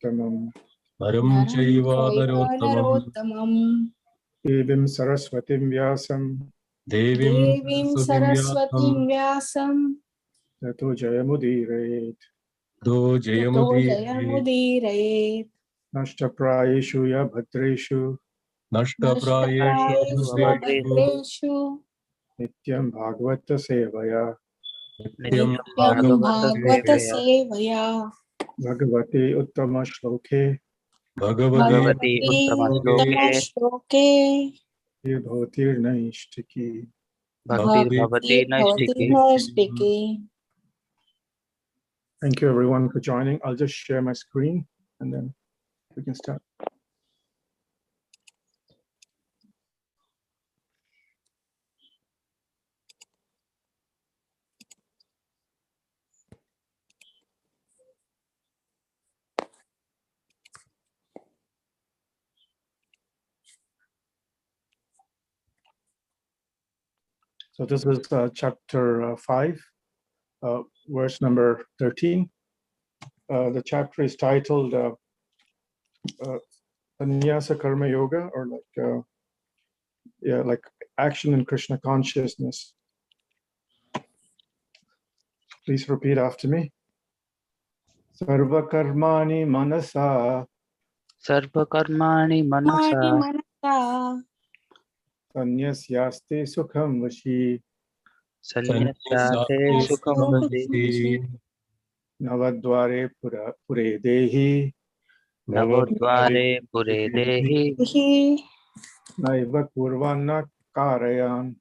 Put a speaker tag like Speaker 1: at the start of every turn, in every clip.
Speaker 1: narottamam
Speaker 2: Param chaiva narottamam
Speaker 1: Devim Saraswatim Vyasam
Speaker 2: Devim Saraswatim Vyasam
Speaker 1: Tato Jayamudirayet
Speaker 2: Do
Speaker 3: Tato
Speaker 2: Jayamudire
Speaker 3: Jayamudire
Speaker 1: Nashtaprayeshu ya Bhadreshu
Speaker 2: Nashtaprayeshu
Speaker 3: Nashtaprayeshu
Speaker 2: Bhadreshu
Speaker 3: Bhadreshu
Speaker 1: Nityam Bhagavata Sevaya
Speaker 2: Nityam
Speaker 3: Nityam
Speaker 2: Bhagavata
Speaker 3: Bhagavata
Speaker 2: Sevaya
Speaker 3: Sevaya
Speaker 1: Bhagavati Uttama Shloke
Speaker 2: Bhagavati
Speaker 4: Bhagavati
Speaker 3: Bhagavati
Speaker 4: Uttama
Speaker 2: Uttama
Speaker 3: Uttama
Speaker 4: Shloke
Speaker 3: Shloke
Speaker 1: Bhavatir Naishtiki.
Speaker 4: Bhaktir
Speaker 2: Bhakti
Speaker 4: Bhavati
Speaker 3: Bhakti Bhavati
Speaker 4: Naistiki.
Speaker 3: Nastiki.
Speaker 1: Thank you everyone for joining. I'll just share my screen and then we can start. So this is chapter 5, verse number 13. The chapter is titled Sannyasa Karma Yoga, or like action in Krishna consciousness. Please repeat after me. Sarva karmani manasa
Speaker 4: Sarva Karmani
Speaker 3: Mani
Speaker 4: Manasa
Speaker 3: Manasa
Speaker 1: sannyasyaaste sukham vashi
Speaker 4: Sannyasate Sukham Vasi
Speaker 2: Sannyasyate
Speaker 1: navadvare pure dehi
Speaker 4: Navodvare Pure Dehi
Speaker 3: Hi
Speaker 1: naiva kurvana karayan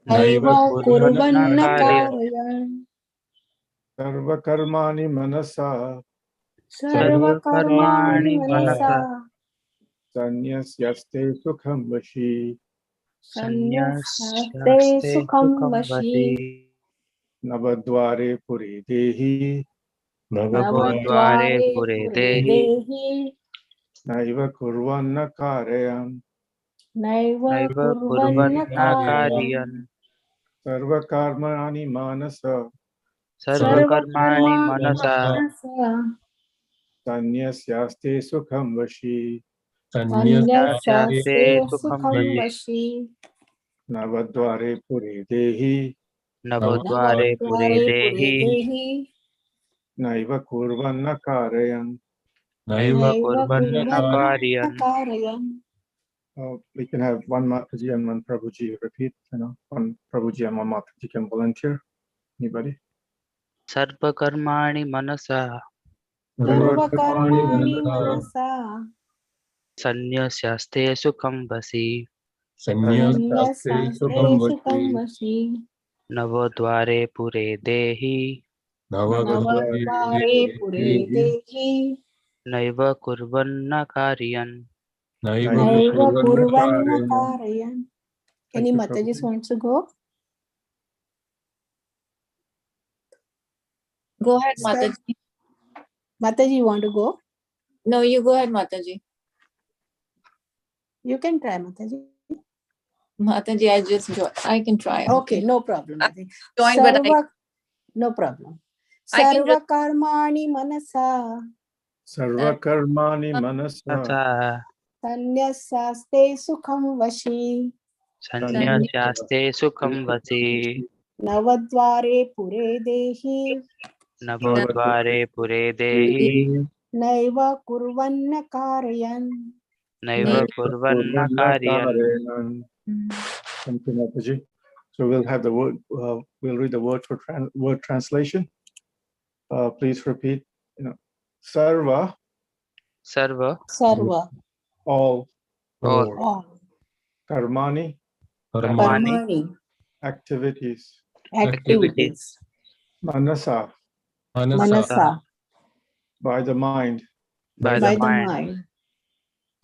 Speaker 2: Naiva
Speaker 3: Naiva
Speaker 4: Kurvanna
Speaker 3: Kurvanna
Speaker 4: Karya
Speaker 3: Karayan
Speaker 1: sarva karmani manasa
Speaker 3: Sarva
Speaker 4: Sarva
Speaker 3: Karmani
Speaker 4: Karmani
Speaker 3: Manasa
Speaker 4: Manasa
Speaker 1: sannyasyaaste sukham vashi
Speaker 3: Sannyasaste
Speaker 4: Sannyasaste
Speaker 3: Sukham
Speaker 4: Sukham
Speaker 3: Vashi
Speaker 4: Vasi
Speaker 1: navadvare pure dehi
Speaker 2: Navadvare
Speaker 4: Navodvare
Speaker 3: Navadvare
Speaker 4: Pure
Speaker 3: Pure
Speaker 4: Dehi
Speaker 3: Dehi
Speaker 1: naiva kurvana karayan
Speaker 3: Naiva
Speaker 4: Naiva
Speaker 3: Kurvanna
Speaker 4: Kurvanna
Speaker 3: Karayan
Speaker 4: Karyan
Speaker 1: sarva karmani manasa
Speaker 4: Sarva
Speaker 3: Sarva
Speaker 4: Karmani
Speaker 3: Karmani
Speaker 4: Manasa
Speaker 3: Manasa
Speaker 1: sannyasyaaste sukham vashi
Speaker 2: Sannyasyate
Speaker 4: Sannyasaste
Speaker 3: Sannyasaste
Speaker 4: Sukham
Speaker 3: Sukham
Speaker 2: Vashi
Speaker 4: Vasi
Speaker 3: Vashi
Speaker 1: navadvare pure dehi
Speaker 4: Navodvare Pure
Speaker 3: Navadvare Pure
Speaker 4: Dehi
Speaker 3: Dehi
Speaker 1: naiva kurvana karayan.
Speaker 2: Naiva
Speaker 3: Naiva
Speaker 2: Kurvanna
Speaker 4: Kurvanna
Speaker 3: Kurvanna
Speaker 2: Kari
Speaker 4: Karyan.
Speaker 3: Karayan
Speaker 1: We can have one Mataji and one Prabhuji repeat. One Prabhuji and one Mataji can volunteer. Anybody?
Speaker 4: Sarva Karmani Manasa
Speaker 3: Sarva
Speaker 2: Karmani
Speaker 3: Karmani
Speaker 2: Manasa
Speaker 3: Manasa
Speaker 4: Sannyasaste Sukham Vasi
Speaker 2: Sannyasaste Sukham
Speaker 3: Sannyasaste Sukham
Speaker 2: Vashi
Speaker 3: Vashi
Speaker 4: Navodvare Pure Dehi
Speaker 2: Navadvare
Speaker 3: Navadvare Pure
Speaker 2: Dehi
Speaker 3: Dehi
Speaker 4: Naiva Kurvanna Karyan.
Speaker 2: Naiva
Speaker 3: Naiva
Speaker 2: Kurvanna
Speaker 3: Kurvanna
Speaker 2: Kari
Speaker 3: Karayan.
Speaker 1: Thank
Speaker 3: Any
Speaker 1: you,
Speaker 3: Matajis
Speaker 1: Prabhuji.
Speaker 3: wants to go?
Speaker 5: Go ahead,
Speaker 3: Sir.
Speaker 5: Mataji.
Speaker 3: Mataji, you want to go?
Speaker 5: No, you go ahead, Mataji.
Speaker 3: You can try, Mataji.
Speaker 5: Mataji, I can try.
Speaker 3: Okay, no problem. Mataji.
Speaker 5: Join, but
Speaker 3: No problem.
Speaker 5: I can
Speaker 3: Sarva Karmani Manasa
Speaker 1: Sarva karmani manasa
Speaker 4: Asa
Speaker 3: Sannyasaste Sukham Vashi
Speaker 4: Sannyasaste Sukham Vasi
Speaker 3: Navadvare Pure Dehi
Speaker 4: Navodvare Pure Dehi
Speaker 3: Naiva Kurvanna Karayan.
Speaker 4: Naiva Kurvanna
Speaker 1: kurvana
Speaker 4: Karyan.
Speaker 1: karayan. Thank you, Mataji. So we'll have the word. We'll read the word for word translation. Please repeat. Sarva,
Speaker 4: Sarva
Speaker 3: Sarva,
Speaker 1: all,
Speaker 3: all,
Speaker 1: karmani,
Speaker 4: Karmani
Speaker 3: Karmani,
Speaker 1: activities,
Speaker 3: activities,
Speaker 1: manasa,
Speaker 2: Manasa
Speaker 3: Manasa,
Speaker 1: by the mind,
Speaker 4: by
Speaker 3: by
Speaker 4: the
Speaker 3: the
Speaker 4: mind.
Speaker 3: mind,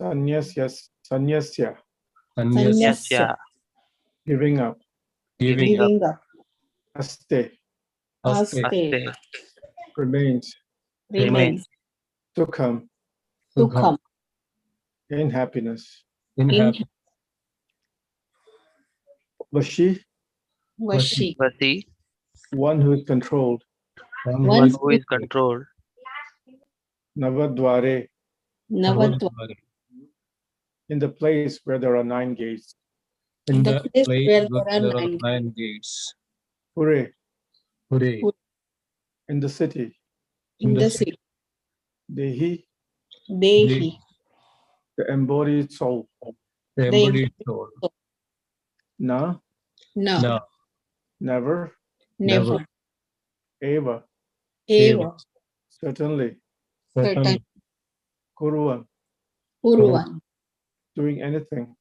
Speaker 1: sannyasyas, sannyasia,
Speaker 3: Sannyasya,
Speaker 4: Sannyasia
Speaker 1: giving up,
Speaker 2: Giving up
Speaker 3: giving up,
Speaker 1: aste,
Speaker 2: Aste
Speaker 3: Aste,
Speaker 1: remains,
Speaker 4: remains.
Speaker 3: remains,
Speaker 1: sukham,
Speaker 3: Sukham,
Speaker 1: in happiness,
Speaker 2: in
Speaker 3: in
Speaker 2: happy
Speaker 1: vashi,
Speaker 3: Vashi,
Speaker 4: Vasi
Speaker 1: one who is controlled,
Speaker 2: one who
Speaker 4: one
Speaker 2: is
Speaker 4: who is controlled.
Speaker 1: Navadware,
Speaker 3: Navadware.
Speaker 1: in the place where there are 9 gates.
Speaker 2: In
Speaker 3: The
Speaker 2: the
Speaker 3: place
Speaker 2: place
Speaker 3: where
Speaker 2: where
Speaker 3: there are
Speaker 2: there are
Speaker 3: 9
Speaker 2: 9 gates.
Speaker 1: Pure,
Speaker 2: Hooray.
Speaker 1: in the city.
Speaker 3: in the city.
Speaker 1: Dehi,
Speaker 3: Dehi.
Speaker 1: the embodied soul.
Speaker 2: The embodied soul.
Speaker 1: Na,
Speaker 3: No.
Speaker 2: No,
Speaker 1: never.
Speaker 3: Never.
Speaker 1: Eva,
Speaker 3: Eva.
Speaker 1: certainly.
Speaker 3: Certain.
Speaker 1: Kuruvan,
Speaker 3: Purva.
Speaker 1: doing anything.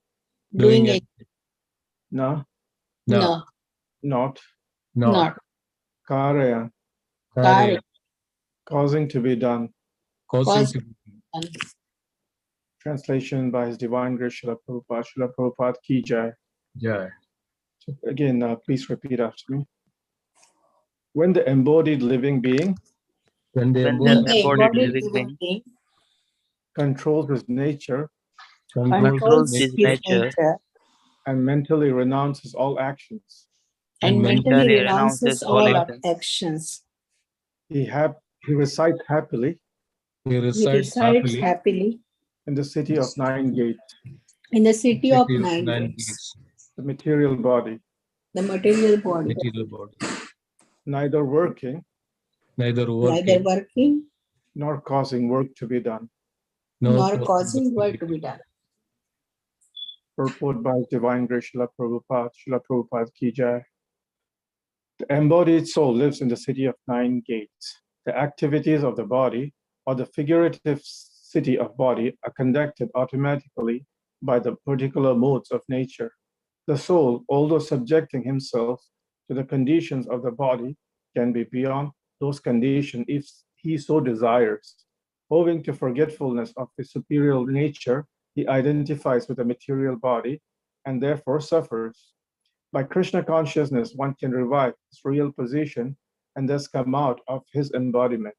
Speaker 3: Doing it.
Speaker 1: Na,
Speaker 2: No,
Speaker 1: not.
Speaker 3: Not.
Speaker 1: Karaya,
Speaker 3: Karya.
Speaker 1: causing to be done.
Speaker 2: Causing to
Speaker 1: Translation by His Divine Grace Srila Prabhupada. Srila Prabhupada Ki Jai.
Speaker 2: Jai.
Speaker 1: So again, please repeat after me. When the embodied living being
Speaker 2: When the
Speaker 4: When the
Speaker 2: embodied
Speaker 4: embodied
Speaker 3: Embodied
Speaker 4: living being
Speaker 1: controls his nature
Speaker 4: controls his nature
Speaker 1: and mentally renounces all actions,
Speaker 3: and mentally
Speaker 4: mentally
Speaker 3: renounces
Speaker 4: renounces all
Speaker 3: all
Speaker 4: actions,
Speaker 3: actions.
Speaker 1: he resides happily
Speaker 2: he
Speaker 3: He
Speaker 2: resides
Speaker 3: resides
Speaker 2: happily
Speaker 3: happily
Speaker 1: in the city of 9 gates,
Speaker 3: in the city of
Speaker 2: city of
Speaker 3: 9
Speaker 2: 9
Speaker 3: gates,
Speaker 2: gates.
Speaker 1: the material body,
Speaker 3: the material body,
Speaker 2: Material body.
Speaker 1: neither working
Speaker 2: Neither
Speaker 3: neither
Speaker 2: working
Speaker 3: working
Speaker 1: nor causing work to be done.
Speaker 3: nor causing work to be done.
Speaker 1: Purport by His Divine Grace Srila Prabhupada Ki Jai. The embodied soul lives in the city of 9 gates. The activities of the body or the figurative city of body are conducted automatically by the particular modes of nature. The soul, although subjecting himself to the conditions of the body, can be beyond those conditions if he so desires. Owing to forgetfulness of the superior nature, he identifies with the material body and therefore suffers. By Krishna consciousness, one can revive his real position and thus come out of his embodiment.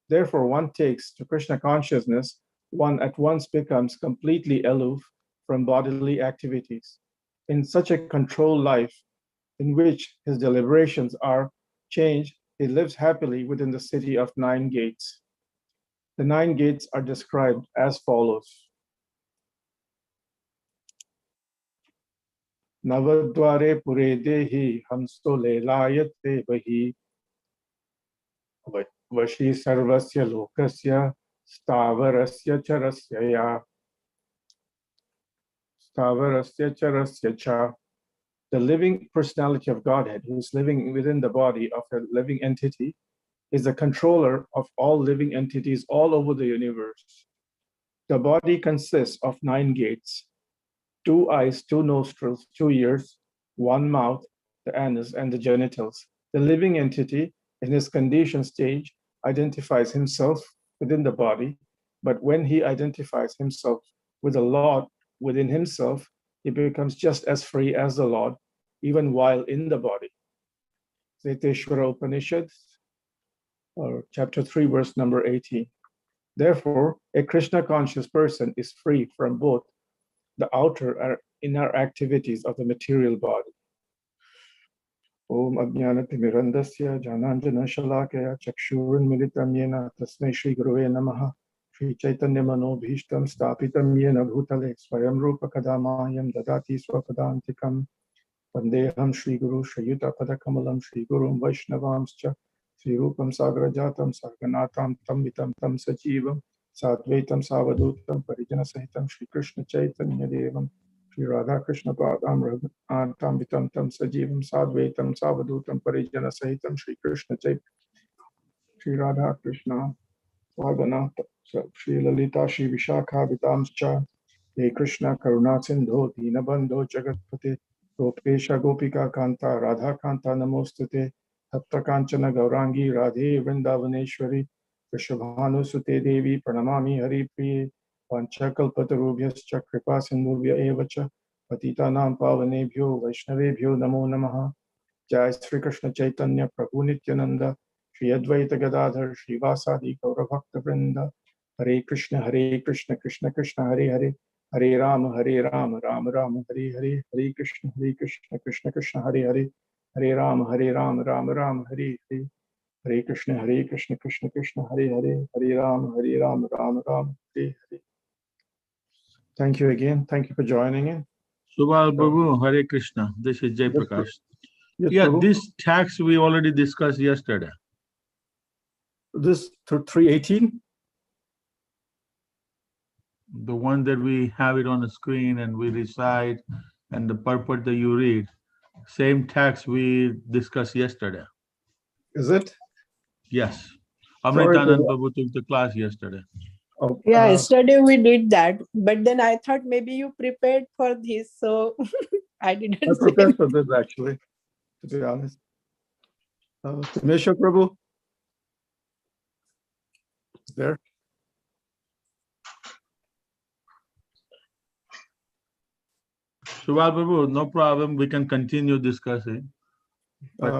Speaker 1: Therefore, one takes to Krishna consciousness, one at once becomes completely aloof from bodily activities. In such a controlled life, in which his deliberations are changed, he lives happily within the city of 9 gates. The 9 gates are described as follows. Navadware pure dehi hamsto lelayate vahi vashi sarvasya lokasya stavarasya charasya ya stavarasya charasya cha. The living personality of Godhead, who is living within the body of a living entity, is the controller of all living entities all over the universe. The body consists of 9 gates, 2 eyes, 2 nostrils, 2 ears, 1 mouth, the anus, and the genitals. The living entity, in his conditioned stage, identifies himself within the body, but when he identifies himself with the Lord within himself, he becomes just as free as the Lord, even while in the body. Zeteshwara Upanishad, or chapter 3, verse number 18. Therefore, a Krishna conscious person is free from both the outer and inner activities of the material body. Om Ajnanatimirandasya Jananjana Shalakaya Chakshuranmilitam Yena Tasmai Shri Gurave Namaha Shri Chaitanya Manobhishtam Stapitam Yena Bhutale Swayam Rupa Kadamayam Dadati Swapadantikam Vandeham Shri Guru Shri Yuta Padakamalam Shri Gurum Vaishnavamscha Shri Rupam Sagrajatam Sarganatam Tam Vitam Tam Sajivam Sadvaitam Savadutam Parijana Sahitam Shri Krishna Chaitanya Devam Shri Radha Krishna Padam Tam Vitam Tam Sajivam Sadvaitam Savadutam Parijana Sahitam Shri Krishna Chaitanya Shri Radha Krishna Sadhana Shri Lalita Shri Vishakha Vitamscha He Krishna Karuna Sindho Dinabandho Jagatpate Gopesha Gopika Kanta Radha Kanta Namostate Tapta Kanchana Gaurangi Radhe Vrindavaneshwari Vrishabhanu Sute Devi Pranamami Hari Priye Panchakalpatarubhyascha Kripa Sindhubhya Evacha Patitanam Pavanebhyo Vaishnavebhyo Namo Namaha Jai Sri Krishna Chaitanya Prabhu Nityananda Shri Advaita Gadadhar Shri Vasadi Gaura Bhakta Vrinda Hare Krishna Krishna Krishna Hare Hare Hare Rama Rama Rama Hare Hare Hare Krishna Krishna Krishna Hare Hare Hare Rama Rama Rama Hare Hare Hare Krishna, Krishna Krishna, Hare Hare, Hare Ram, Ram Ram, Hare Hare. Thank you again. Thank you for joining in.
Speaker 6: Subal Prabhu, Hare Krishna. This is Jai
Speaker 1: Yes,
Speaker 6: Prakash.
Speaker 1: Yes,
Speaker 6: Yeah,
Speaker 1: Prabhu.
Speaker 6: this tax we already discussed yesterday.
Speaker 1: This 318.
Speaker 6: The one that we have it on the screen and we recite and the purport that you read, same text we discussed yesterday.
Speaker 1: Is it?
Speaker 6: Yes.
Speaker 1: Sorry,
Speaker 6: Amritanand
Speaker 1: Prabhu.
Speaker 6: Prabhu took the class yesterday.
Speaker 1: Oh,
Speaker 3: Yeah, yesterday we did that, but then I thought maybe you prepared for this, so I didn't
Speaker 1: I
Speaker 3: say.
Speaker 1: prepared for this actually, to be honest. Tamesha Prabhu, is there?
Speaker 6: Subal Prabhu, no problem. We can continue discussing. But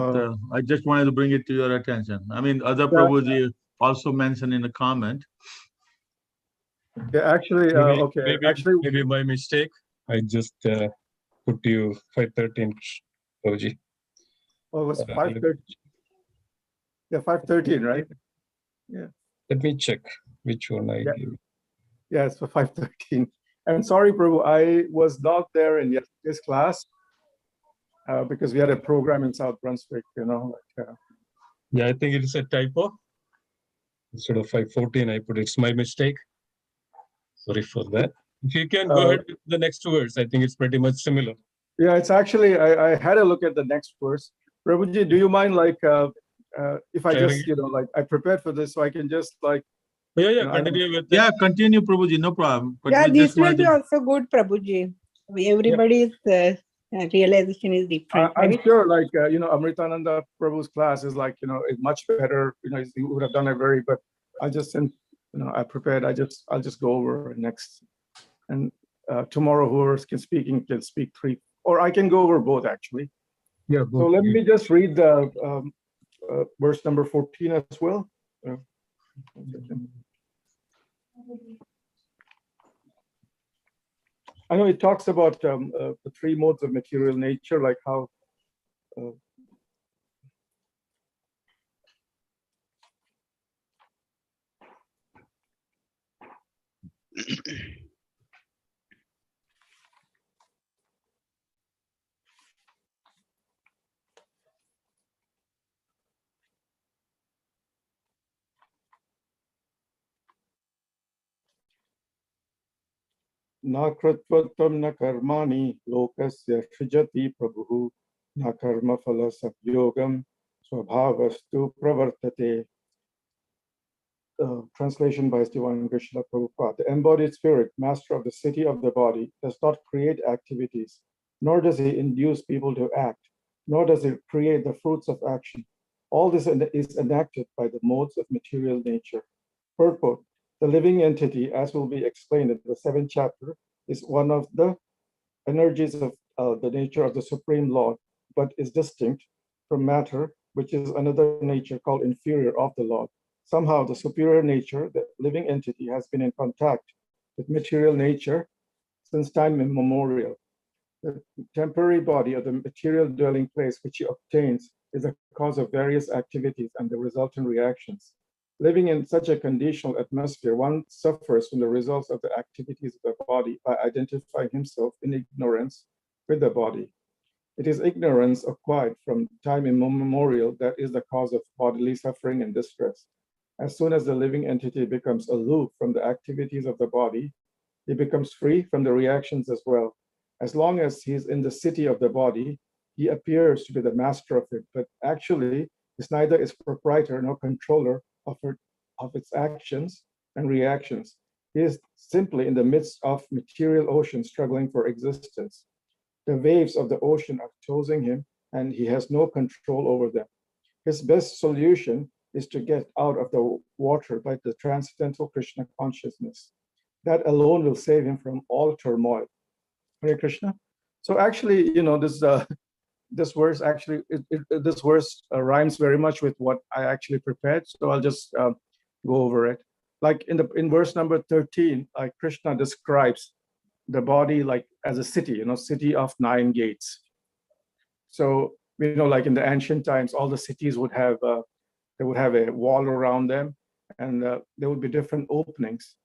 Speaker 6: I just wanted to bring it to your attention. I mean, other Prabhuji also mentioned in the comment.
Speaker 1: Yeah, actually, okay.
Speaker 2: Maybe by mistake, I just put you 513, Prabhuji.
Speaker 1: Oh, it was 5:30. Yeah, 5:13, right? Yeah.
Speaker 2: Let me check which one I
Speaker 1: Yeah.
Speaker 2: gave.
Speaker 1: Yeah, it's for 5:13. And sorry, Prabhu, I was not there in yesterday's class because we had a program in South Brunswick,
Speaker 2: Yeah, I think it is a typo. Instead of 514, I put it's my mistake. Sorry for that. If you can go ahead with the next words, I think it's pretty much similar.
Speaker 1: Yeah, it's actually, I had a look at the next verse. Prabhuji, do you mind if I just, I prepared for this, so I can just
Speaker 2: Yeah, continue with
Speaker 6: Yeah, continue, Prabhuji, no problem. But
Speaker 3: Yeah,
Speaker 6: we
Speaker 3: this
Speaker 6: just
Speaker 3: will
Speaker 6: wanted
Speaker 3: be
Speaker 6: to-
Speaker 3: also good, Prabhuji. Everybody's realization is different,
Speaker 1: I'm
Speaker 3: right?
Speaker 1: sure, Amritananda Prabhu's class is is much better. He would have done it but I just sent, I prepared. I'll just go over next, and tomorrow whoever can speak three, or I can go over both actually.
Speaker 2: Yeah.
Speaker 1: So let me just read the verse number 14 as well. I know it talks about the three modes of material nature, like how na kritvatam na karmani lokasya srijati prabhu na karma phala savyogam swabhavastu pravartate. Translation by His Divine Krishna Prabhupada. The embodied spirit, master of the city of the body, does not create activities, nor does he induce people to act, nor does he create the fruits of action. All this is enacted by the modes of material nature. Purport: the living entity, as will be explained in the 7th chapter, is one of the energies of the nature of the Supreme Lord, but is distinct from matter, which is another nature called inferior of the Lord. Somehow, the superior nature, the living entity, has been in contact with material nature since time immemorial. The temporary body of the material dwelling place which he obtains is the cause of various activities and the resultant reactions. Living in such a conditional atmosphere, one suffers from the results of the activities of the body by identifying himself in ignorance with the body. It is ignorance acquired from time immemorial that is the cause of bodily suffering and distress. As soon as the living entity becomes aloof from the activities of the body, he becomes free from the reactions as well. As long as he is in the city of the body, he appears to be the master of it, but actually is neither its proprietor nor controller of its actions and reactions. He is simply in the midst of material ocean struggling for existence. The waves of the ocean are tossing him, and he has no control over them. His best solution is to get out of the water by the transcendental Krishna consciousness. That alone will save him from all turmoil. Hare Krishna. So actually, this verse actually rhymes very much with what I actually prepared. So I'll just go over it. Like in verse number 13, like Krishna describes the body like as a city, city of 9 gates. So like in the ancient times, all the cities would have they would have a wall around them, and there would be different openings.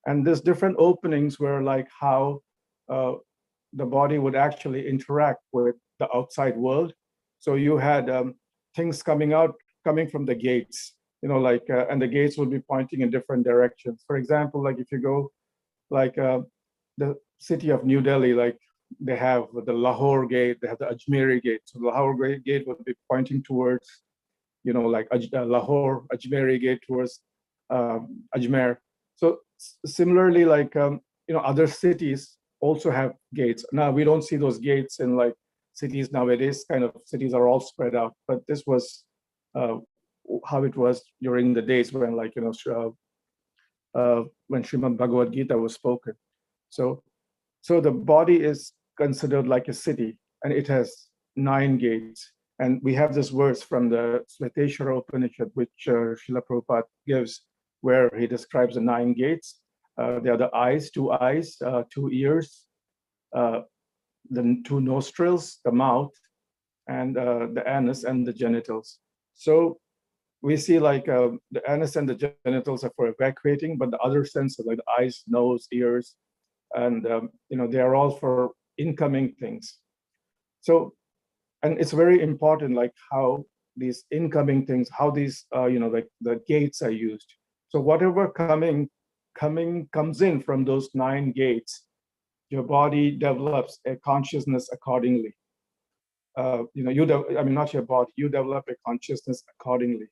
Speaker 1: And these different openings were like how the body would actually interact with the outside world. So you had things coming from the gates, like, and the gates would be pointing in different directions. For example, like if you go, like the city of New Delhi, like they have the Lahore gate, they have the Ajmeri gate. So the Lahore gate would be pointing towards, like Lahore, Ajmeri gate towards Ajmer. So similarly, like, other cities also have gates. Now we don't see those gates in like cities nowadays. Kind of cities are all spread out, but this was how it was during the days when, like, when Srimad Bhagavad Gita was spoken. So the body is considered like a city, and it has 9 gates. And we have this verse from the Sveteshwara Upanishad, which Srila Prabhupada gives, where he describes the 9 gates. They are the eyes, 2 eyes, 2 ears, the 2 nostrils, the mouth, and the anus and the genitals. So we see like the anus and the genitals are for evacuating, but the other senses like the eyes, nose, ears, and they are all for incoming things. So, and it's very important, like how these incoming things, how these like the gates are used. So whatever comes in from those 9 gates, your body develops a consciousness accordingly. Not your body, you develop a consciousness accordingly.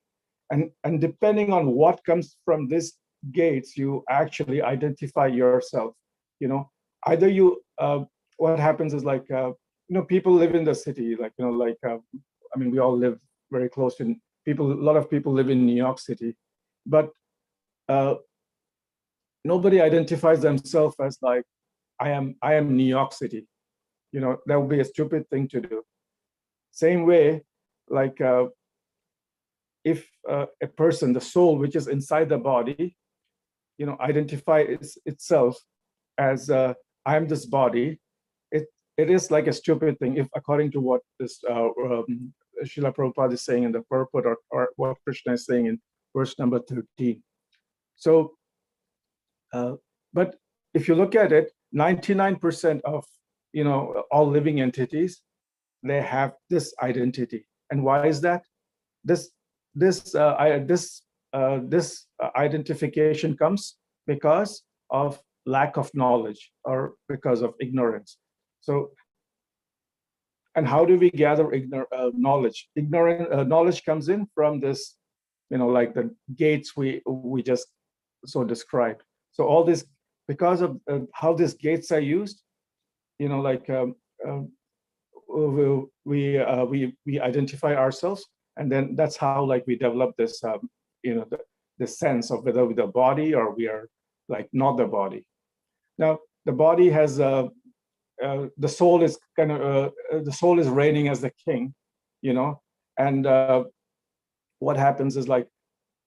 Speaker 1: And depending on what comes from these gates, you actually identify yourself. Either you, what happens is like, people live in the city, like, we all live very close to people. A lot of people live in New York City, but nobody identifies themselves as like, I am New York City. That would be a stupid thing to do. Same way, like if a person, the soul which is inside the body, identifies itself as I am this body, it is like a stupid thing, if according to what this Srila Prabhupada is saying in the purport, or what Krishna is saying in verse number 13. So, but if you look at it, 99% of all living entities, they have this identity. And why is that? This identification comes because of lack of knowledge, or because of ignorance. So, and how do we gather knowledge? Knowledge comes in from this, like the gates we just so described. So all this, because of how these gates are used, like we identify ourselves, and then that's how, like, we develop this the sense of whether we're the body or we are like not the body. Now the body has the soul is kind of the soul is reigning as the king, and what happens is like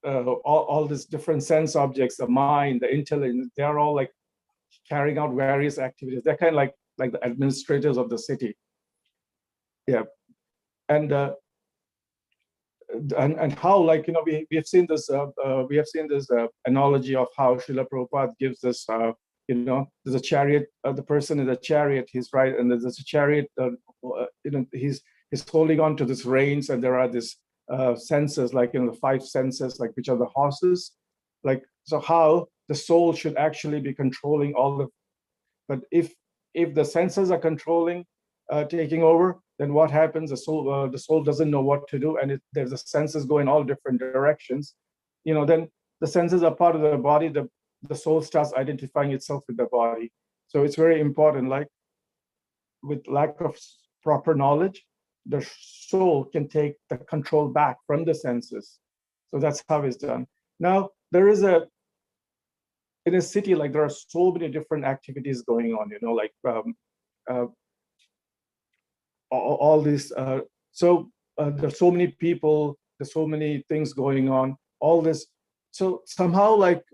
Speaker 1: all these different sense objects, the mind, the intellect, they are all like carrying out various activities. They're kind of like the administrators of the city. Yeah. And how, like, we have seen this analogy of how Srila Prabhupada gives this, there's a chariot, the person in the chariot, he's right, and there's a chariot, he's holding on to this reins, and there are these senses, like, the 5 senses, like, which are the horses, like, so how the soul should actually be controlling all of, but if the senses are controlling, taking over, then what happens? The soul doesn't know what to do, and there's the senses go in all different directions. Then the senses are part of the body. The soul starts identifying itself with the body. So it's very important. Like, with lack of proper knowledge, the soul can take the control back from the senses. So that's how it's done. Now there is in a city, like, there are so many different activities going on. Like. All these, there's so many people, there's so many things going on, all this. So somehow, like,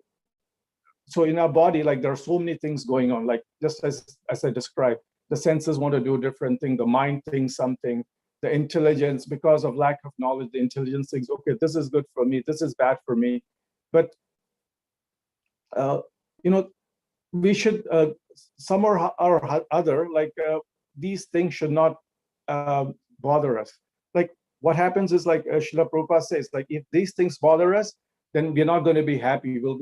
Speaker 1: so in our body, like, there are so many things going on, like, just as I described, the senses want to do different things, the mind thinks something, the intelligence, because of lack of knowledge, the intelligence thinks, okay, this is good for me, this is bad for me. But we should somehow or other, these things should not bother us. Like what happens is, like Srila Prabhupada says, like if these things bother us, then we're not going to be happy. We'll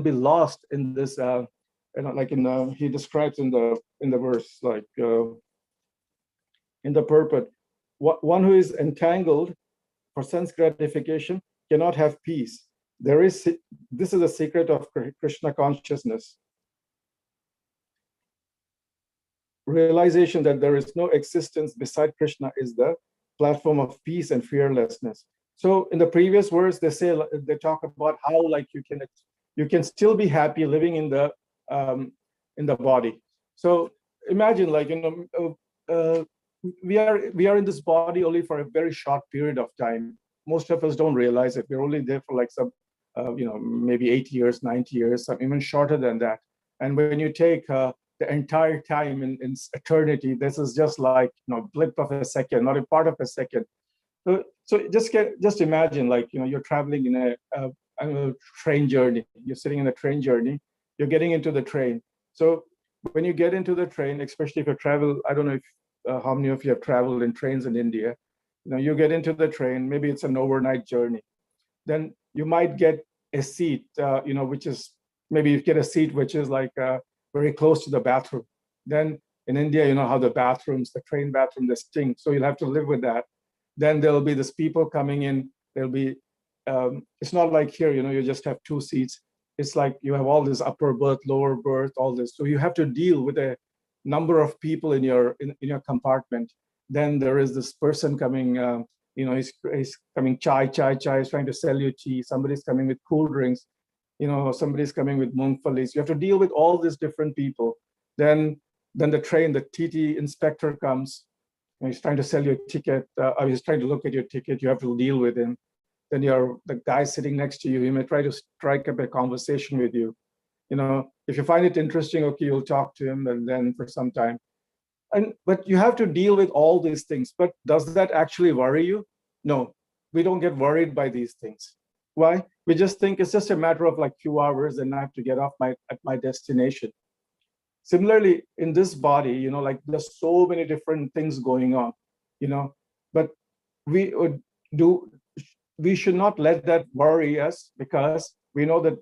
Speaker 1: be lost in this. Like he describes in the verse, like in the purport, one who is entangled for sense gratification cannot have peace. This is the secret of Krishna consciousness. Realization that there is no existence beside Krishna is the platform of peace and fearlessness. So in the previous verse, they talk about how like you can still be happy living in the body. So imagine, like we are in this body only for a very short period of time. Most of us don't realize it. We're only there for like some maybe 80 years, 90 years, some even shorter than that. And when you take the entire time in eternity, this is just like blip of a second, not a part of a second. So just imagine, like you're traveling in a train journey. You're sitting in a train journey. You're getting into the train. So when you get into the train, especially if you travel, I don't know if how many of you have traveled in trains in India. You get into the train. Maybe it's an overnight journey. Then you might get a seat, which is, maybe you get a seat which is like very close to the bathroom. Then in India, you know how the train bathroom, they stink. So you'll have to live with that. Then there'll be these people coming in. There'll be, it's not like here, you just have two seats. It's like you have all this upper berth, lower berth, all this. So you have to deal with a number of people in your compartment. Then there is this person coming, he's coming chai, he's trying to sell you tea. Somebody's coming with cool drinks, somebody's coming with mungfalis. You have to deal with all these different people. Then the train, the TT inspector comes, and he's trying to sell you a ticket. He's trying to look at your ticket. You have to deal with him. Then the guy sitting next to you, he may try to strike up a conversation with you. If you find it interesting, okay, you'll talk to him, and then for some time. But you have to deal with all these things. But does that actually worry you? No, we don't get worried by these things. Why? We just think it's just a matter of like few hours and I have to get off at my destination. Similarly, in this body, like there's so many different things going on, but we should not let that worry us, because we know that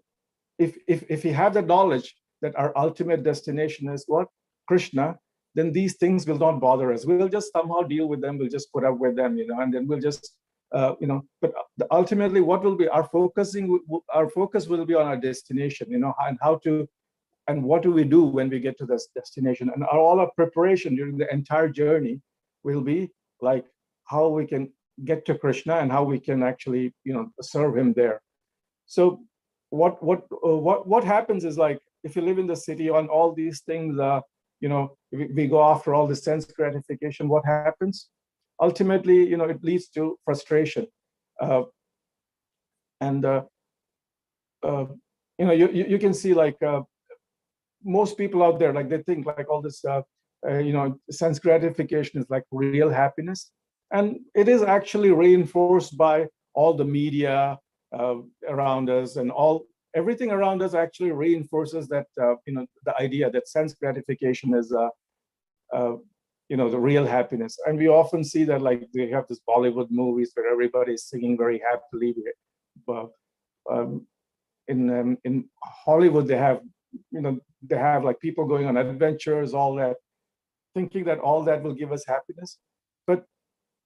Speaker 1: if we have the knowledge that our ultimate destination is what? Krishna, then these things will not bother us. We'll just somehow deal with them. We'll just put up with them, and then we'll just, but ultimately what will be our focus will be on our destination, and what do we do when we get to this destination? And all our preparation during the entire journey will be like how we can get to Krishna and how we can actually, serve him there. So what happens is, like, if you live in the city on all these things, we go after all the sense gratification, what happens? Ultimately, it leads to frustration. You can see, like, most people out there, like, they think like all this, sense gratification is like real happiness. And it is actually reinforced by all the media around us, and everything around us actually reinforces that, the idea that sense gratification is, the real happiness. And we often see that, like, they have this Bollywood movies where everybody is singing very happily. But in Hollywood, they have like people going on adventures, all that, thinking that all that will give us happiness. But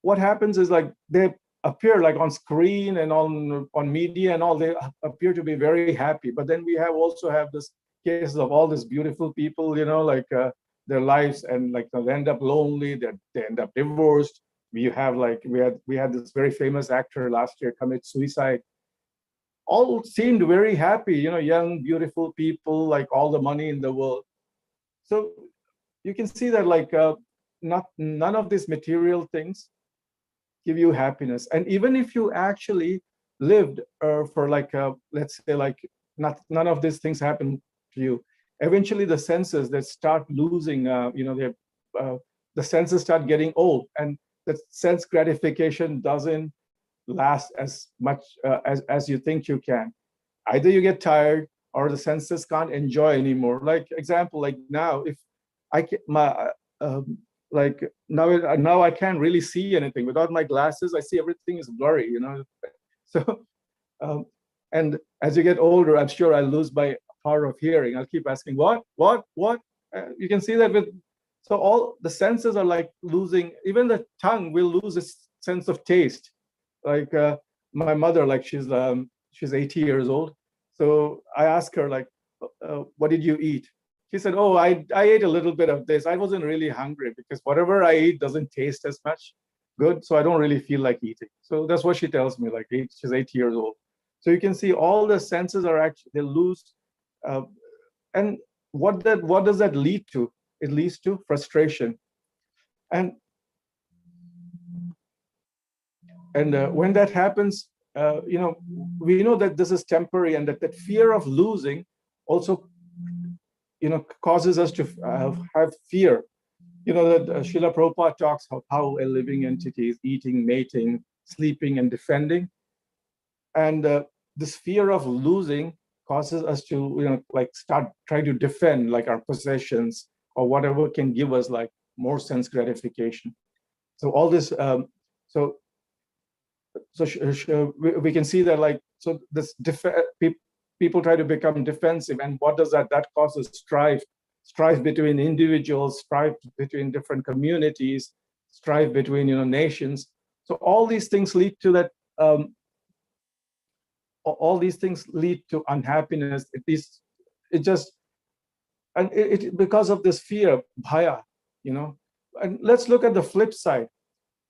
Speaker 1: what happens is, like, they appear like on screen and on media and all, they appear to be very happy. But then we also have this cases of all these beautiful people, like their lives, and like they end up lonely, they end up divorced. We had this very famous actor last year commit suicide. All seemed very happy, young, beautiful people, like all the money in the world. So you can see that, like, none of these material things give you happiness. And even if you actually lived for like, let's say, like, none of these things happen to you, eventually the senses that start losing, the senses start getting old, and that sense gratification doesn't last as much as you think you can. Either you get tired or the senses can't enjoy anymore. Like example, like now, if I can, like now I can't really see anything without my glasses. I see everything is blurry, you know. So, and as you get older, I'm sure I lose my power of hearing. I'll keep asking, what? You can see that with, so all the senses are like losing, even the tongue will lose its sense of taste. Like my mother, like she's 80 years old. So I asked her, like, what did you eat? She said, oh, I ate a little bit of this. I wasn't really hungry because whatever I eat doesn't taste as much good. So I don't really feel like eating. So that's what she tells me, like she's 80 years old. So you can see all the senses are actually, they lose. And what does that lead to? It leads to frustration. And when that happens, you know, we know that this is temporary, and that fear of losing also, you know, causes us to have fear. You know, that Srila Prabhupada talks about how a living entity is eating, mating, sleeping, and defending. And this fear of losing causes us to, you know, like try to defend like our possessions or whatever can give us like more sense gratification. So all this, we can see that, like, so this people try to become defensive, and what does that causes strife between individuals, strife between different communities, strife between, you know, nations. So all these things lead to that. All these things lead to unhappiness. It because of this fear, bhaya, you know. And let's look at the flip side.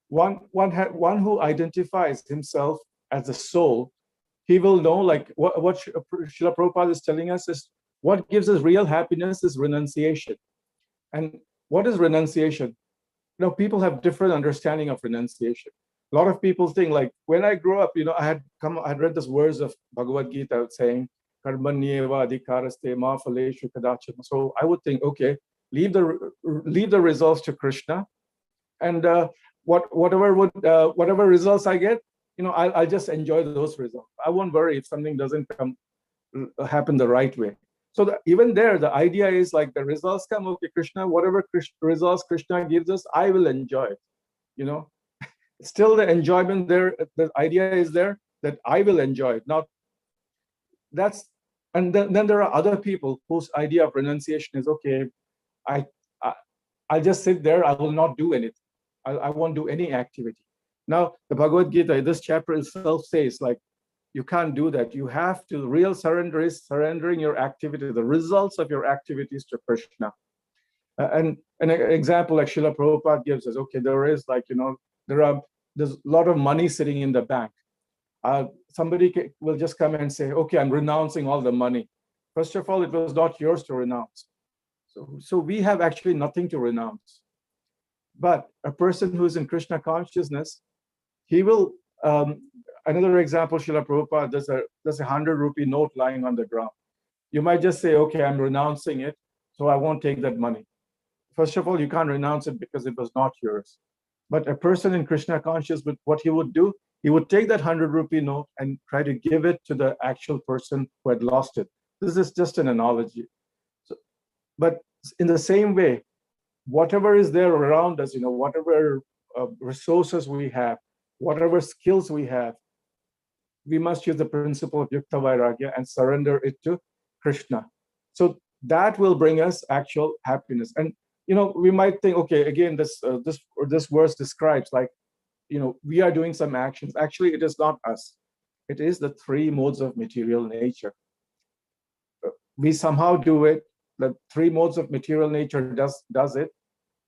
Speaker 1: One who identifies himself as a soul, he will know, like what Srila Prabhupada is telling us is what gives us real happiness is renunciation. And what is renunciation? You know, people have different understanding of renunciation. A lot of people think, like, when I grew up, you know, I had read this words of Bhagavad Gita saying, Karmanyeva adhikaraste ma phaleshu kadachana. So I would think, okay, leave the results to Krishna, and whatever results I get, you know, I'll just enjoy those results. I won't worry if something doesn't happen the right way. So even there, the idea is like the results come, okay, Krishna, whatever results Krishna gives us, I will enjoy it. You know, still the enjoyment there, the idea is there that I will enjoy it. Not that's, and then there are other people whose idea of renunciation is, okay, I'll just sit there, I will not do anything. I won't do any activity. Now, the Bhagavad Gita, this chapter itself says, like, you can't do that. You have to, real surrender is surrendering your activity, the results of your activities to Krishna. And an example like Srila Prabhupada gives us, okay, there is, like, you know, there's a lot of money sitting in the bank. Somebody will just come and say, okay, I'm renouncing all the money. First of all, it was not yours to renounce. So we have actually nothing to renounce. But a person who is in Krishna consciousness, he will, another example, Srila Prabhupada, there's a 100 rupee note lying on the ground. You might just say, okay, I'm renouncing it, so I won't take that money. First of all, you can't renounce it because it was not yours. But a person in Krishna consciousness, what he would do, he would take that 100 rupee note and try to give it to the actual person who had lost it. This is just an analogy. So, but in the same way, whatever is there around us, you know, whatever resources we have, whatever skills we have, we must use the principle of Yukta Vairagya and surrender it to Krishna. So that will bring us actual happiness. And, you know, we might think, okay, again, this verse describes, like, you know, we are doing some actions. Actually, it is not us. It is the three modes of material nature. We somehow do it. The three modes of material nature does it,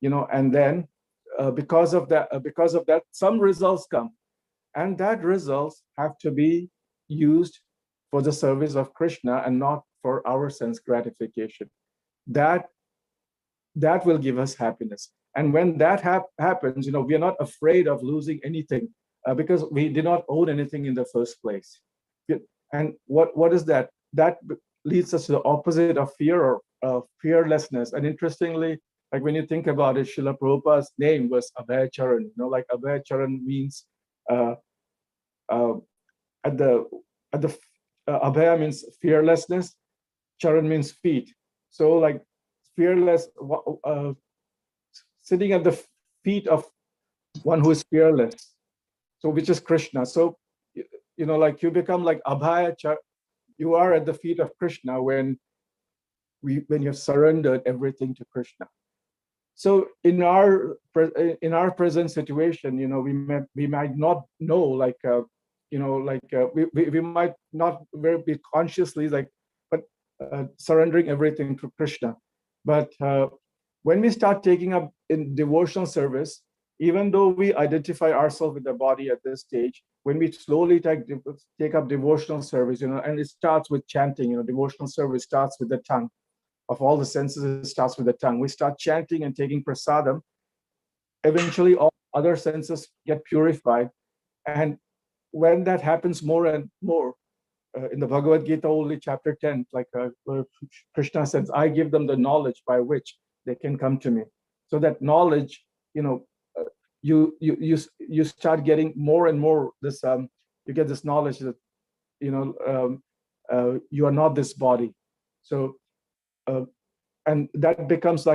Speaker 1: you know, and then because of that, some results come, and that results have to be used for the service of Krishna and not for our sense gratification. That will give us happiness. And when that happens, you know, we are not afraid of losing anything because we did not own anything in the first place. And what is that? That leads us to the opposite of fear, or fearlessness. And interestingly, like when you think about it, Srila Prabhupada's name was Abhay Charan. Like Abhay Charan means Abhaya means fearlessness. Charan means feet. So like fearless, sitting at the feet of one who is fearless. So which is Krishna. So like you become like Abhaya. You are at the feet of Krishna when you've surrendered everything to Krishna. So in our present situation, we might not know, like we might not be consciously but surrendering everything to Krishna. But when we start taking up in devotional service, even though we identify ourselves with the body at this stage, when we slowly take up devotional service, and it starts with chanting, devotional service starts with the tongue. Of all the senses, it starts with the tongue. We start chanting and taking prasadam. Eventually, all other senses get purified. And when that happens more and more, in the Bhagavad Gita, only chapter 10, like Krishna says, I give them the knowledge by which they can come to me. So that knowledge, you start getting more and more this. You get this knowledge that you are not this body. So. And that becomes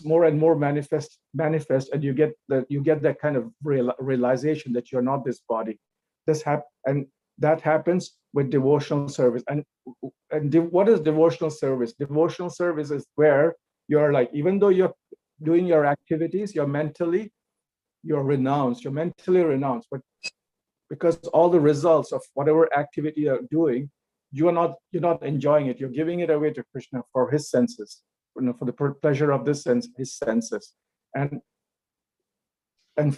Speaker 1: more and more manifest, and you get that kind of realization that you're not this body. And that happens with devotional service. And what is devotional service? Devotional service is where you're like, even though you're doing your activities, you're mentally renounced, but because all the results of whatever activity you're doing, you're not enjoying it. You're giving it away to Krishna for his senses, for the pleasure of his senses. And in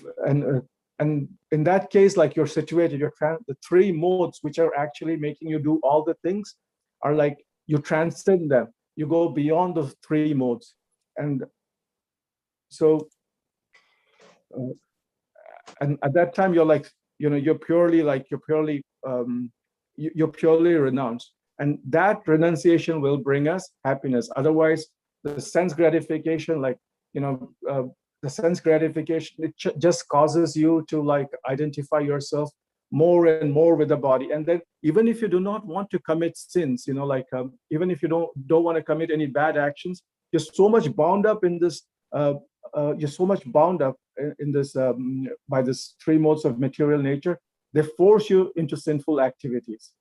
Speaker 1: that case, like you're situated, the three modes which are actually making you do all the things are like you transcend them. You go beyond those three modes. And so, and at that time, you're like, you're purely renounced, and that renunciation will bring us happiness. Otherwise, the sense gratification, the sense gratification, it just causes you to like identify yourself more and more with the body. And then even if you do not want to commit sins, even if you don't want to commit any bad actions, you're so much bound up in this. You're so much bound up in this by this three modes of material nature. They force you into sinful activities.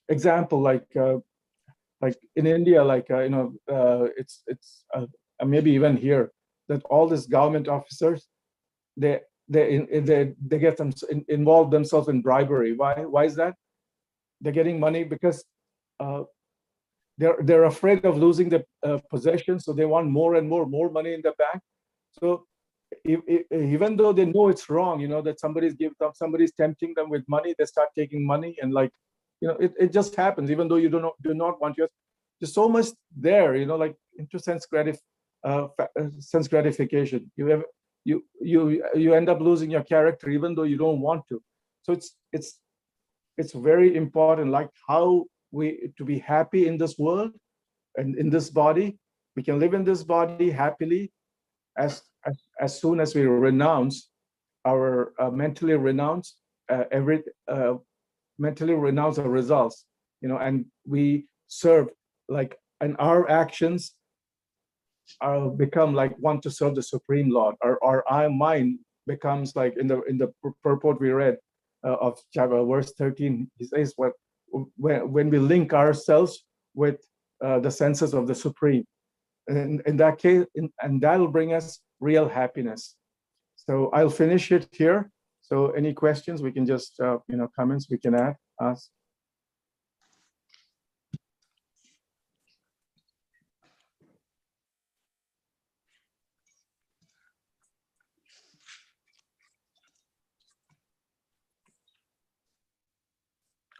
Speaker 1: Example, like in India, it's maybe even here, that all these government officers, they get them involve themselves in bribery. Why is that? They're getting money because they're afraid of losing the possession, so they want more and more money in the bank. So even though they know it's wrong, that somebody's tempting them with money, they start taking money, and it just happens. Even though you do not want yours, there's so much there, into sense gratification. You end up losing your character, even though you don't want to. So it's very important, like how to be happy in this world and in this body. We can live in this body happily as soon as we renounce our mentally renounce mentally renounce our results, and we serve, and our actions become like one to serve the Supreme Lord. Our mind becomes like in the purport we read of chapter verse 13. He says when we link ourselves with the senses of the Supreme, and in that case, and that'll bring us real happiness. So I'll finish it here. So any questions, we can just comments we can ask.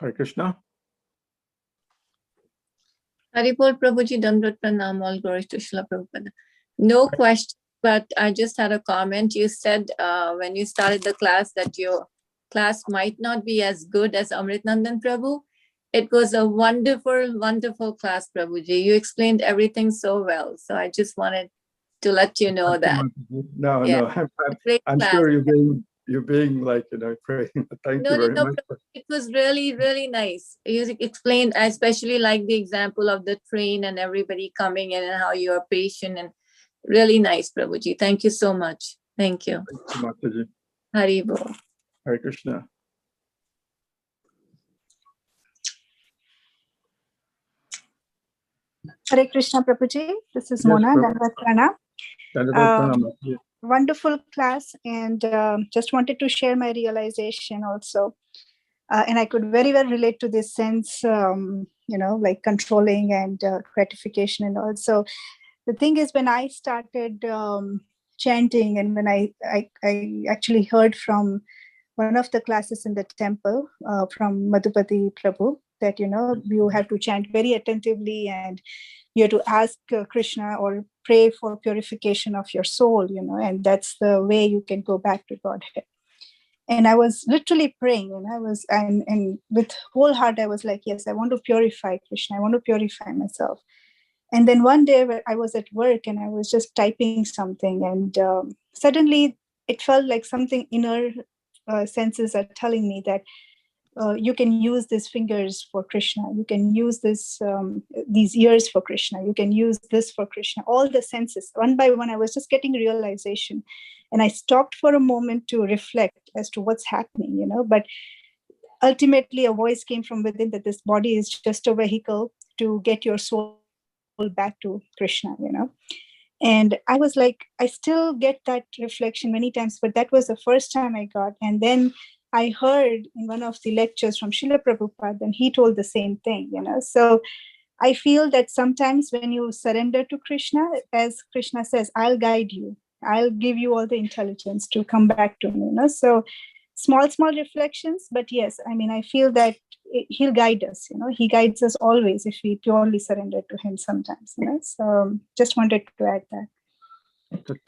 Speaker 1: Hare Krishna.
Speaker 5: Haripol Prabhuji, Dandrat Pranam, all glories to Srila Prabhupada. No question, but I just had a comment. You said when you started the class that your class might not be as good as Amrit Nandan Prabhu. It was a wonderful, wonderful class, Prabhuji. You explained everything so well. So I just wanted to let you know that.
Speaker 1: No,
Speaker 5: Yeah.
Speaker 1: no,
Speaker 5: Great
Speaker 1: I'm
Speaker 5: class.
Speaker 1: sure you're being like, praying. Thank you very much.
Speaker 5: It was really, really nice. You explained, I especially like the example of the train and everybody coming in and how you are patient, and really nice, Prabhuji. Thank you so much. Thank you.
Speaker 1: Thank you, Mataji.
Speaker 5: Hari Bol.
Speaker 1: Hare Krishna.
Speaker 7: Hare Krishna, Prabhuji. This is
Speaker 1: Yes,
Speaker 7: Mona.
Speaker 1: Prabhu.
Speaker 7: Dandavat Pranam.
Speaker 1: Dandavat Pranam, Mataji.
Speaker 7: Wonderful class, and just wanted to share my realization also. And I could very well relate to this sense, like controlling and gratification and all. So the thing is, when I started chanting, and when I actually heard from one of the classes in the temple from Madhupati Prabhu, that you have to chant very attentively, and you have to ask Krishna or pray for purification of your soul, and that's the way you can go back to Godhead. And I was literally praying, and I was and with whole heart I was like, yes, I want to purify Krishna, I want to purify myself. And then one day I was at work and I was just typing something, and suddenly it felt like something inner senses are telling me that you can use these fingers for Krishna, you can use these ears for Krishna, you can use this for Krishna. All the senses, one by one, I was just getting realization. And I stopped for a moment to reflect as to what's happening, but ultimately a voice came from within that this body is just a vehicle to get your soul back to Krishna, And I was like, I still get that reflection many times, but that was the first time I got. And then I heard in one of the lectures from Srila Prabhupada, and he told the same thing, So I feel that sometimes when you surrender to Krishna, as Krishna says, I'll guide you. I'll give you all the intelligence to come back to me. So small reflections, but yes, I feel that he'll guide us. He guides us always if we purely surrender to him sometimes. So just wanted to add that.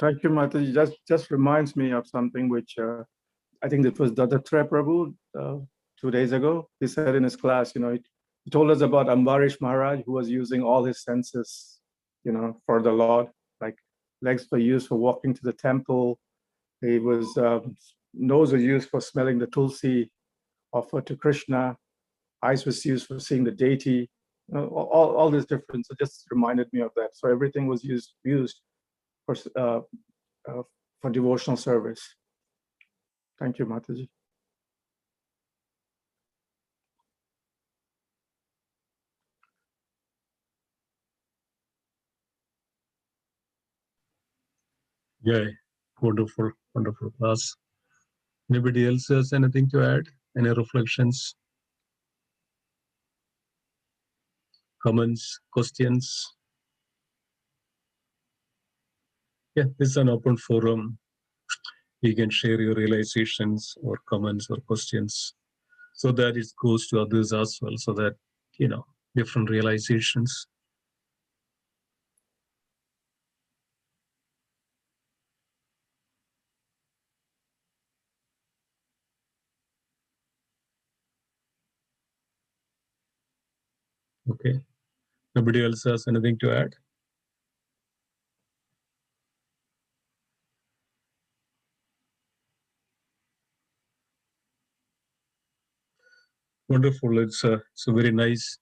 Speaker 1: Thank you, Mataji. Just reminds me of something which I think it was Dattatraya Prabhu 2 days ago. He said in his class, he told us about Ambarish Maharaj, who was using all his senses, for the Lord. Like legs were used for walking to the temple. He was nose was used for smelling the tulsi offered to Krishna. Eyes was used for seeing the deity. All this difference. It just reminded me of that. So everything was used for devotional service. Thank you, Mataji.
Speaker 2: Yeah, wonderful, wonderful class. Anybody else has anything to add? Any reflections, comments, questions? Yeah, this is an open forum. You can share your realizations or comments or questions so that it goes to others as well, so that, different realizations. Okay. Nobody else has anything to add? Wonderful. It's a very nice.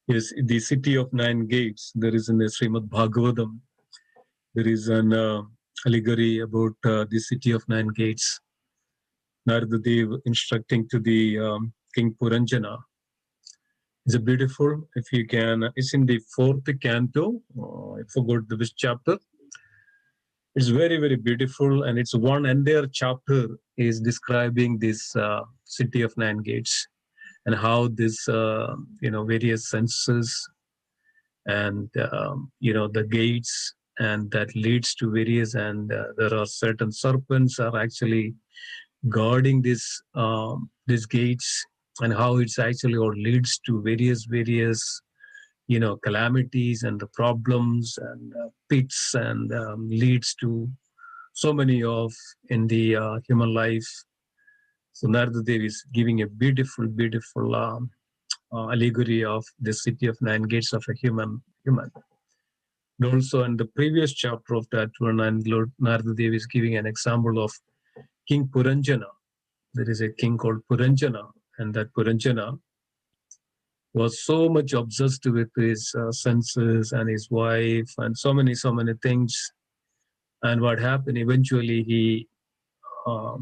Speaker 2: Yes, the city of 9 gates. There is in the Srimad Bhagavatam. There is an allegory about the city of 9 gates. Narada Dev instructing to the King Puranjana. It's a beautiful. If you can, it's in the 4th canto. I forgot which chapter. It's very, very beautiful, and it's one entire chapter is describing this city of 9 gates. And how this, various senses and, the gates, and that leads to various, and there are certain serpents are actually guarding these gates, and how it's actually or leads to various, calamities and the problems and pits, and leads to so many of in the human life. So Narada Dev is giving a beautiful, beautiful allegory of the city of nine gates of a human. And also in the previous chapter of that one, and Lord Narada Dev is giving an example of King Puranjana. There is a king called Puranjana, and that Puranjana was so much obsessed with his senses and his wife and so many things. And what happened eventually, he got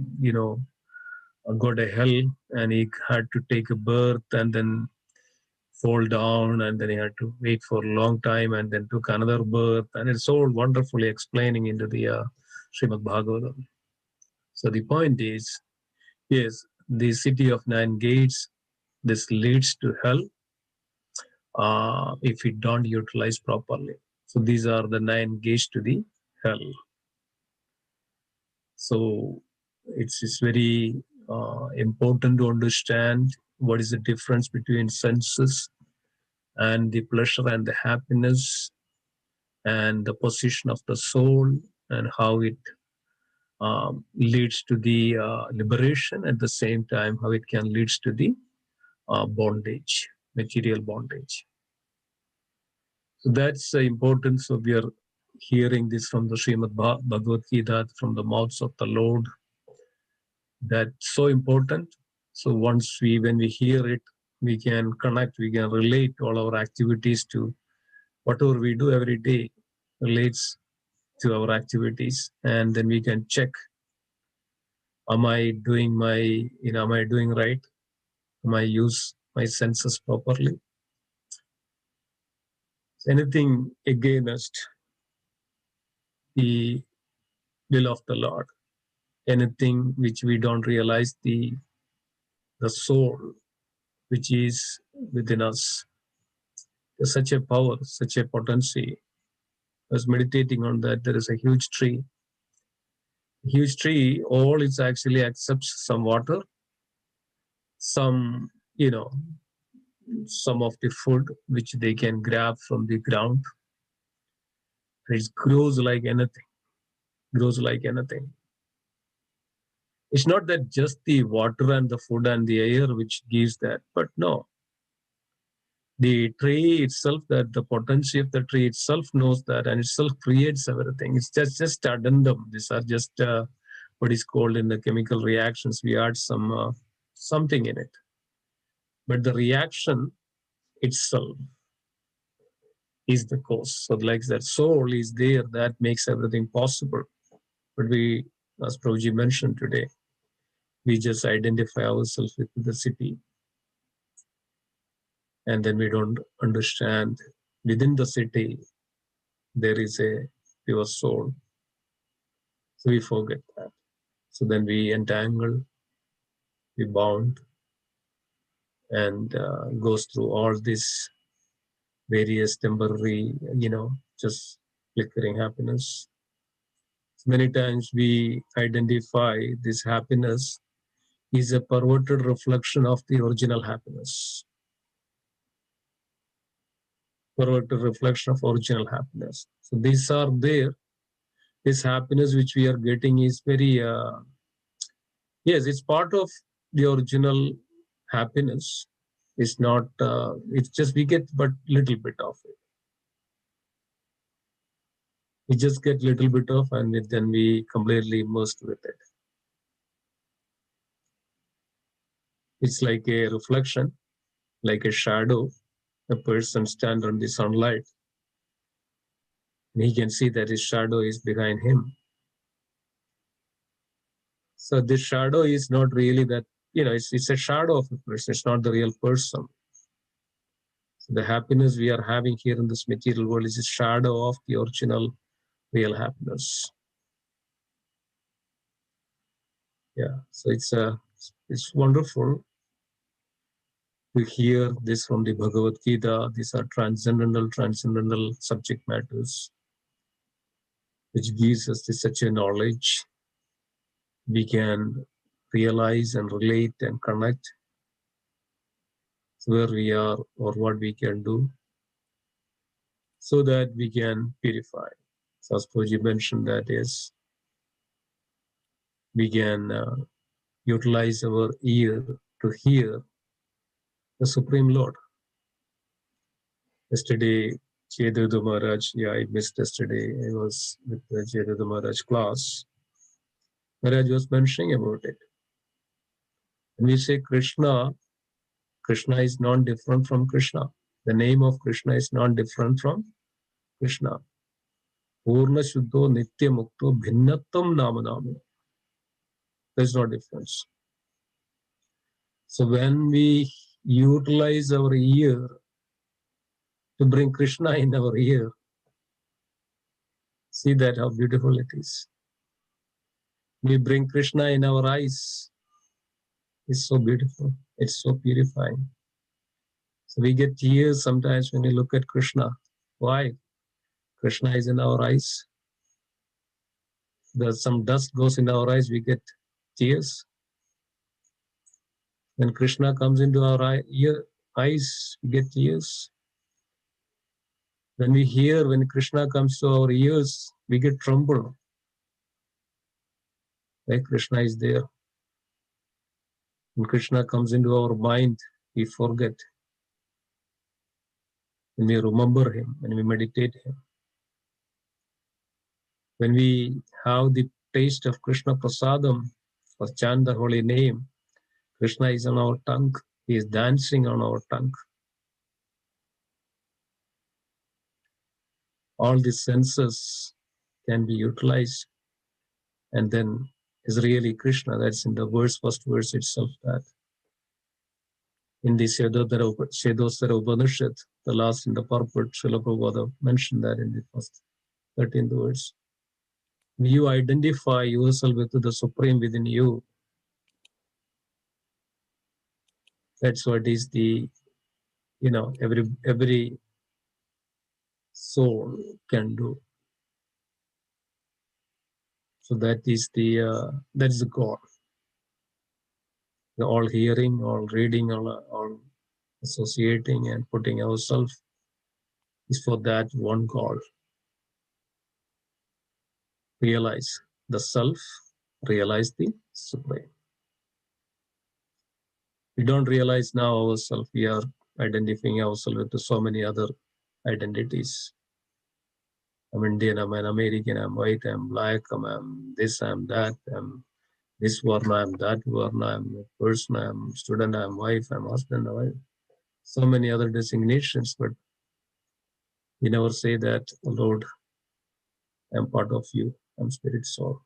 Speaker 2: a hell, and he had to take a birth and then fall down, and then he had to wait for a long time and then took another birth, and it's all wonderfully explaining into the Srimad Bhagavatam. So the point is, yes, the city of nine gates, this leads to hell if we don't utilize properly. So these are the nine gates to the hell. So it's very important to understand what is the difference between senses and the pleasure and the happiness and the position of the soul, and how it leads to the liberation, at the same time how it can lead to the bondage, material bondage. So that's the importance of we are hearing this from the Srimad Bhagavad Gita, from the mouths of the Lord. That's so important. So when we hear it, we can connect, we can relate all our activities to whatever we do every day relates to our activities, and then we can check, am I doing right? Am I use my senses properly? Anything against the will of the Lord, anything which we don't realize the soul which is within us. There's such a power, such a potency. I was meditating on that. There is a huge tree. Huge tree, all it actually accepts some water, some of the food which they can grab from the ground. It grows like anything. It's not that just the water and the food and the air which gives that, but no. The tree itself, that the potency of the tree itself knows that, and itself creates everything. It's just addendum. These are just what is called in the chemical reactions. We add some something in it, but the reaction itself is the cause. So like that soul is there, that makes everything possible. But we, as Prabhuji mentioned today, we just identify ourselves with the city. And then we don't understand within the city, there is a pure soul. So we forget that. So then we entangle, we bound, and goes through all this various temporary, just flickering happiness. Many times we identify this happiness is a perverted reflection of the original happiness. Perverted reflection of original happiness. So these are there. This happiness which we are getting is very, yes, it's part of the original happiness. It's not, it's just we get but little bit of it. We just get little bit of, and then we completely immersed with it. It's like a reflection, like a shadow. A person stands on the sunlight, and he can see that his shadow is behind him. So this shadow is not really that, it's a shadow of a person. It's not the real person. So the happiness we are having here in this material world is a shadow of the original real happiness. Yeah, so it's wonderful to hear this from the Bhagavad Gita. These are transcendental subject matters, which gives us such a knowledge. We can realize and relate and connect where we are or what we can do, so that we can purify. So as Prabhuji mentioned, that is, we can utilize our ear to hear the Supreme Lord. Yesterday, Jayadeva Maharaj, I missed yesterday. I was with the Jayadeva Maharaj class. Maharaj was mentioning about it. When we say Krishna, Krishna is not different from Krishna. The name of Krishna is not different from Krishna. Purna Shuddho Nitya Mukto Bhinnattam Namanami. There's no difference. So when we utilize our ear to bring Krishna in our ear, see that how beautiful it is. We bring Krishna in our eyes. It's so beautiful. It's so purifying. So we get tears sometimes when we look at Krishna. Why? Krishna is in our eyes. There's some dust goes in our eyes, we get tears. When Krishna comes into our eyes, we get tears. When we hear, when Krishna comes to our ears, we get tremble. Like Krishna is there. When Krishna comes into our mind, we forget. When we remember him, when we meditate him. When we have the taste of Krishna Prasadam, or chant the holy name, Krishna is on our tongue. He is dancing on our tongue. All the senses can be utilized. And then is really Krishna. That's in the first verse itself. That in the Shedosara Upanishad, the last in the purport, Srila Prabhupada mentioned that in the first 13th verse. When you identify yourself with the Supreme within you, that's what is the, every soul can do. So that is the God. The all hearing, all reading, all associating and putting ourselves is for that one God. Realize the self, realize the Supreme. We don't realize now ourselves. We are identifying ourselves with so many other identities. I'm Indian, I'm an American, I'm white, I'm black, I'm this, I'm that, I'm this Varna, I'm that Varna, I'm a person, I'm student, I'm wife, I'm husband, I'm wife. So many other designations, but we never say that, oh Lord, I'm part of you, I'm spirit soul.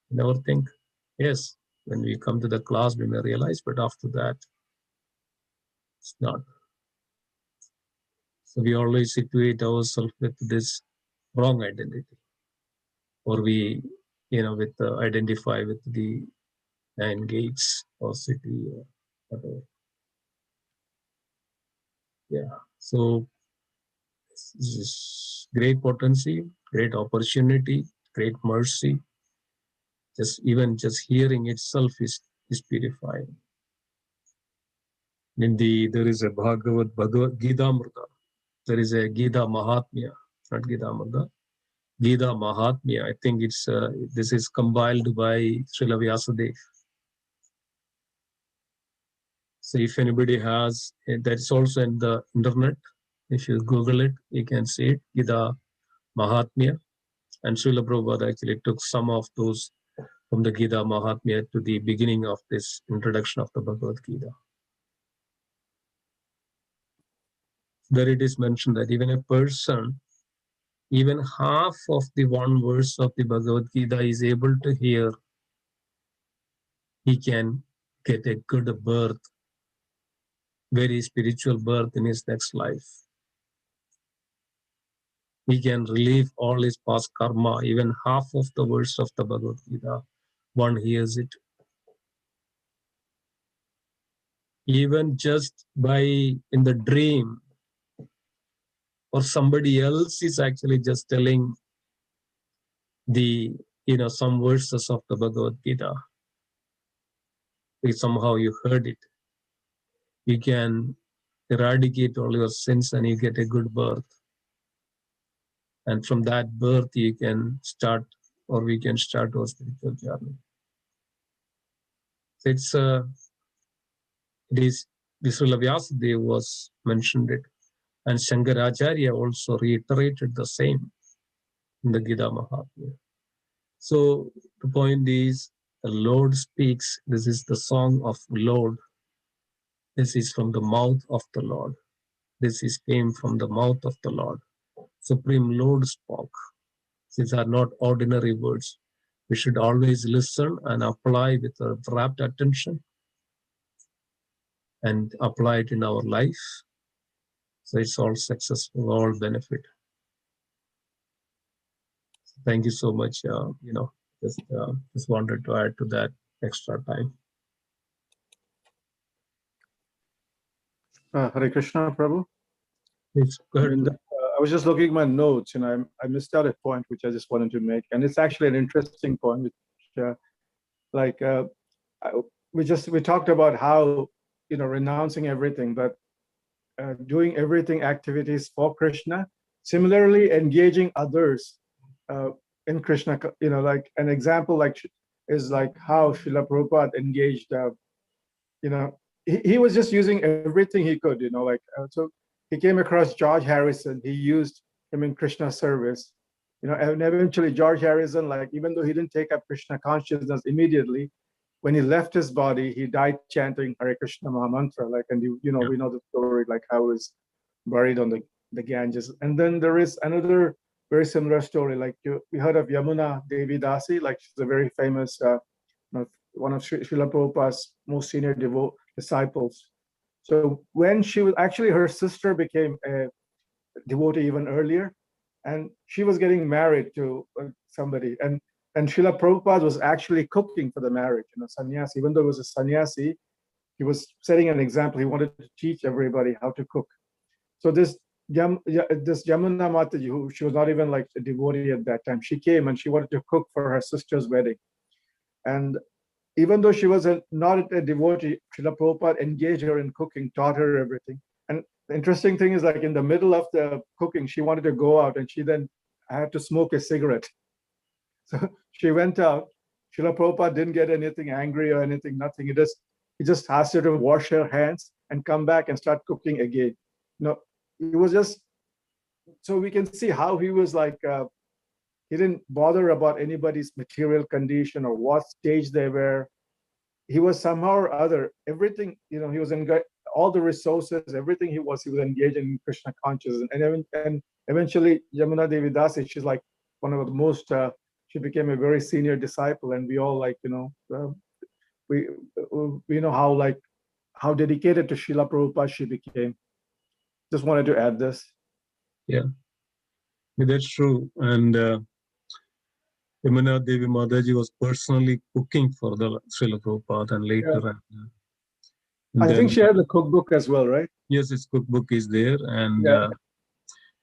Speaker 2: We never think, yes, when we come to the class, we may realize, but after that, it's not. So we always situate ourselves with this wrong identity, or we, identify with the 9 gates or city or whatever. Yeah. So this is great potency, great opportunity, great mercy. Just hearing itself is purifying. There is a Bhagavad Gita Amrita. There is a Gita Mahatmya, not Gita Amrita. Gita Mahatmya. I think it's this is compiled by Srila Vyasadeva. So if anybody has, that's also in the internet. If you Google it, you can see it. Gita Mahatmya. And Srila Prabhupada actually took some of those from the Gita Mahatmya to the beginning of this introduction of the Bhagavad Gita. There it is mentioned that even a person, even half of the one verse of the Bhagavad Gita is able to hear, he can get a good birth, very spiritual birth in his next life. He can relieve all his past karma, even half of the verse of the Bhagavad Gita. One hears it. Even just by in the dream, or somebody else is actually just telling the, some verses of the Bhagavad Gita. If somehow you heard it, you can eradicate all your sins and you get a good birth. And from that birth, you can start, or we can start our spiritual journey. So it is Srila Vyasadeva was mentioned it, and Shankaracharya also reiterated the same in the Gita Mahatmya. So the point is, the Lord speaks. This is the song of Lord. This is from the mouth of the Lord. This is came from the mouth of the Lord. Supreme Lord spoke. These are not ordinary words. We should always listen and apply with a rapt attention and apply it in our life. So it's all successful, all benefit. Thank you so much. Just wanted to add to that extra time.
Speaker 1: Hare Krishna, Prabhu.
Speaker 2: Please go ahead.
Speaker 1: I was just looking at my notes and I missed out a point which I just wanted to make, and it's actually an interesting point. Which, we talked about how renouncing everything, but doing everything activities for Krishna. Similarly, engaging others in Krishna. Like an example, is like how Srila Prabhupada engaged. He was just using everything he could. So he came across George Harrison. He used him in Krishna service. And eventually George Harrison, even though he didn't take up Krishna consciousness immediately, when he left his body, he died chanting Hare Krishna Mahamantra. We know the story, how he was buried on the Ganges. And then there is another very similar story. We heard of Yamuna Devi Dasi, she's a very famous, one of Srila Prabhupada's most senior disciples. So when she was actually, her sister became a devotee even earlier, and she was getting married to somebody, and Srila Prabhupada was actually cooking for the marriage. Sannyasi, even though he was a sannyasi, he was setting an example. He wanted to teach everybody how to cook. So this Yamuna Mataji, who she was not even a devotee at that time, she came and she wanted to cook for her sister's wedding. And even though she was not a devotee, Srila Prabhupada engaged her in cooking, taught her everything. And the interesting thing is, in the middle of the cooking, she wanted to go out, and she then had to smoke a cigarette. So she went out. Srila Prabhupada didn't get anything angry or anything, nothing. He just asked her to wash her hands and come back and start cooking again. He was just, so we can see how he was he didn't bother about anybody's material condition or what stage they were. He was somehow or other, everything, he was in all the resources, everything he was engaged in Krishna consciousness. And eventually Yamuna Devi Dasi, she's one of the most, she became a very senior disciple, and we all we know how dedicated to Srila Prabhupada she became. Just wanted to add this.
Speaker 2: Yeah, that's true. And Yamuna Devi Mataji was personally cooking for the Srila Prabhupada, and later.
Speaker 1: Yeah. I think she had the cookbook as well, right?
Speaker 2: Yes, his cookbook is there. And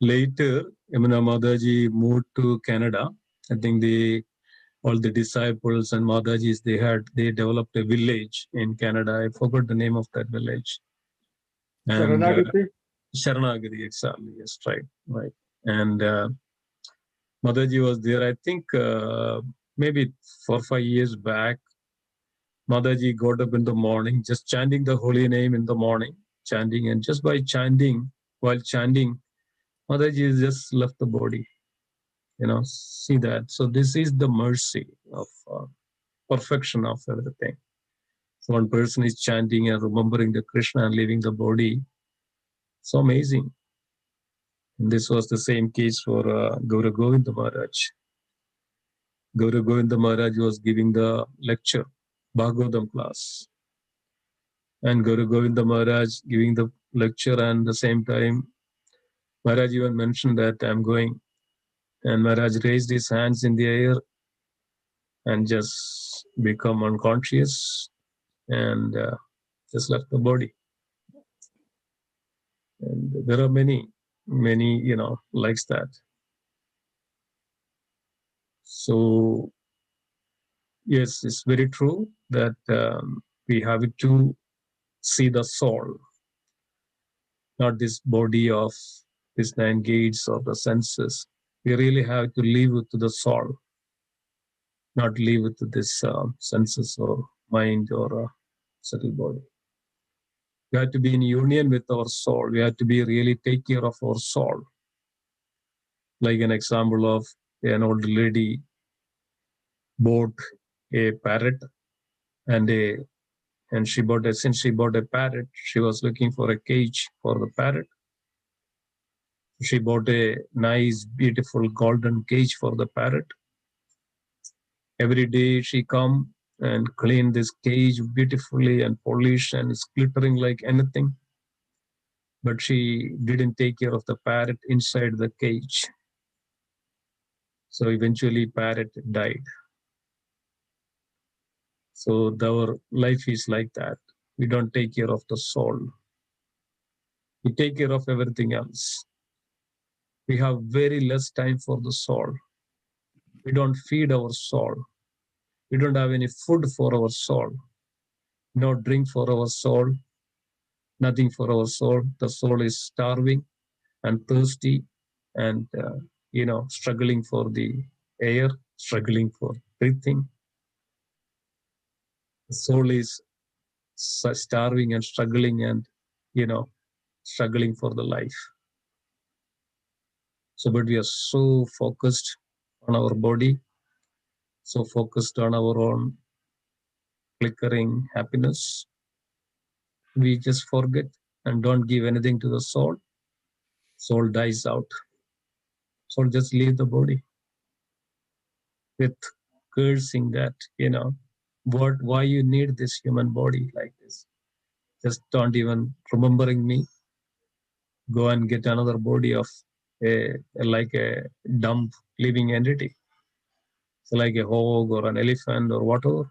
Speaker 2: later, Yamuna Mataji moved to Canada. I think all the disciples and Matajis, they developed a village in Canada. I forgot the name of that village.
Speaker 1: Sharanagati?
Speaker 2: Sharanagati, exactly. Yes, right. And Mataji was there, I think, maybe 4 or 5 years back. Mataji got up in the morning, just chanting the holy name in the morning, chanting, and just by chanting, while chanting, Mataji just left the body. See that. So this is the mercy of perfection of everything. So one person is chanting and remembering the Krishna and leaving the body. So amazing. And this was the same case for Gaura Govinda Maharaj. Gaura Govinda Maharaj was giving the lecture, Bhagavatam class. And Gaura Govinda Maharaj giving the lecture, and at the same time, Maharaj even mentioned that I'm going. And Maharaj raised his hands in the air and just become unconscious and just left the body. And there are many, likes that. So, yes, it's very true that we have to see the soul, not this body of these 9 gates of the senses. We really have to live with the soul, not live with this senses or mind or subtle body. We have to be in union with our soul. We have to be really take care of our soul. Like an example of an old lady bought a parrot and since she bought a parrot, she was looking for a cage for the parrot. She bought a nice, beautiful golden cage for the parrot. Every day she come and clean this cage beautifully and polish, and it's glittering like anything. But she didn't take care of the parrot inside the cage. So eventually parrot died. So our life is like that. We don't take care of the soul. We take care of everything else. We have very less time for the soul. We don't feed our soul. We don't have any food for our soul. No drink for our soul. Nothing for our soul. The soul is starving and thirsty and, struggling for the air, struggling for breathing. The soul is starving and struggling and, struggling for the life. So, but we are so focused on our body, so focused on our own flickering happiness. We just forget and don't give anything to the soul. Soul dies out. Soul just leave the body with cursing that, why you need this human body like this. Just don't even remembering me. Go and get another body of like a dumb living entity. So like a hog or an elephant or whatever.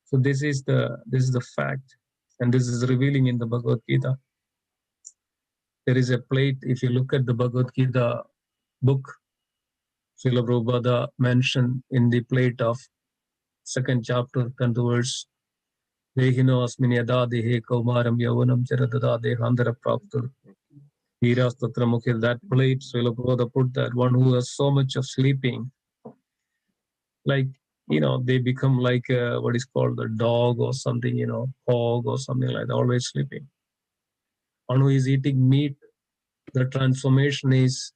Speaker 2: So this is the fact, and this is revealing in the Bhagavad Gita. There is a plate. If you look at the Bhagavad Gita book, Srila Prabhupada mentioned in the plate of second chapter, 10th verse, Dehino asmin yada dehe kaumaram yavanam charadada dehandara praptur. Hiras tatra mukhe. That plate, Srila Prabhupada put that one who has so much of sleeping, like, they become like what is called a dog or something, hog or something like that, always sleeping. One who is eating meat, the transformation is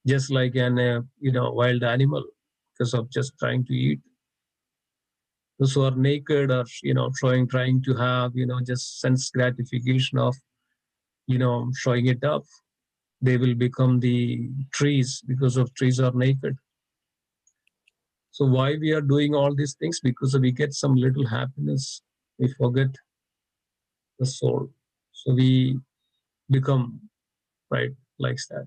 Speaker 2: just like an wild animal because of just trying to eat. Those who are naked are trying to have just sense gratification of showing it up. They will become the trees because of trees are naked. So why we are doing all these things? Because we get some little happiness. We forget the soul. So we become right like that.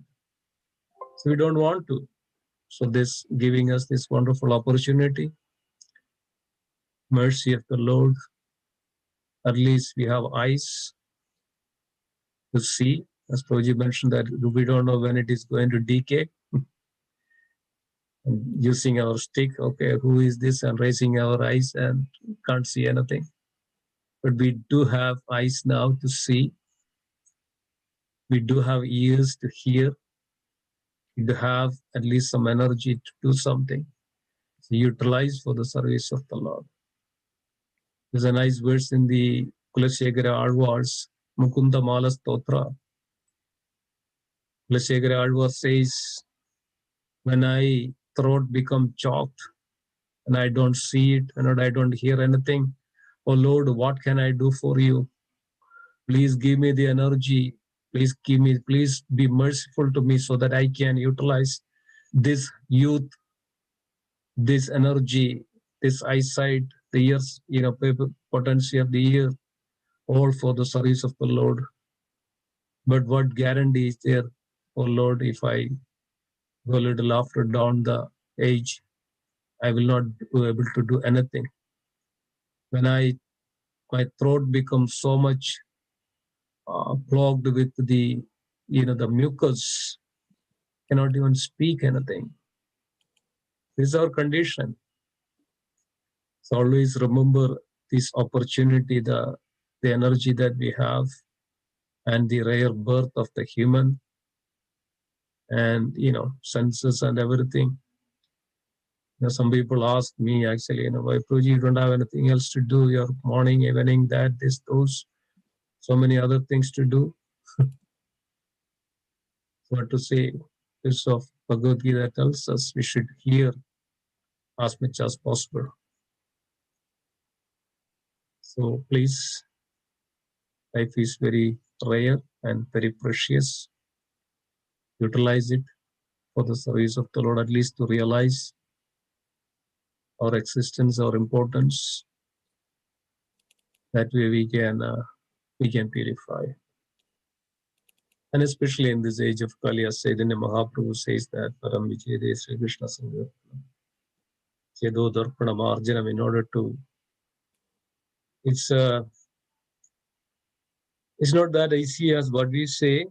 Speaker 2: So we don't want to. So this giving us this wonderful opportunity, mercy of the Lord. At least we have eyes to see. As Prabhuji mentioned that we don't know when it is going to decay. And using our stick, okay, who is this? And raising our eyes and can't see anything. But we do have eyes now to see. We do have ears to hear. We do have at least some energy to do something. So utilize for the service of the Lord. There's a nice verse in the Kulashegara Alvar's Mukunda Mala Stotra. Kulashegara Alvar says, when my throat becomes chopped and I don't see it and I don't hear anything, oh Lord, what can I do for you? Please give me the energy. Please be merciful to me so that I can utilize this youth, this energy, this eyesight, the ears, potency of the ear, all for the service of the Lord. But what guarantee is there, oh Lord, if I go a little after down the age, I will not be able to do anything. When my throat becomes so much clogged with the mucus, cannot even speak anything. This is our condition. So always remember this opportunity, the energy that we have, and the rare birth of the human, and senses and everything. Some people ask me actually, why Prabhuji, you don't have anything else to do? Your morning, evening, that, this, those, so many other things to do. What to say? This of Bhagavad Gita tells us we should hear as much as possible. So please, life is very rare and very precious. Utilize it for the service of the Lord, at least to realize our existence, our importance. That way we can purify. And especially in this age of Kali, as Chaitanya Mahaprabhu says that Param Vijayade Sri Krishna Sangha Chedo Darpana Marjanam, in order to, it's not that easy as what we say.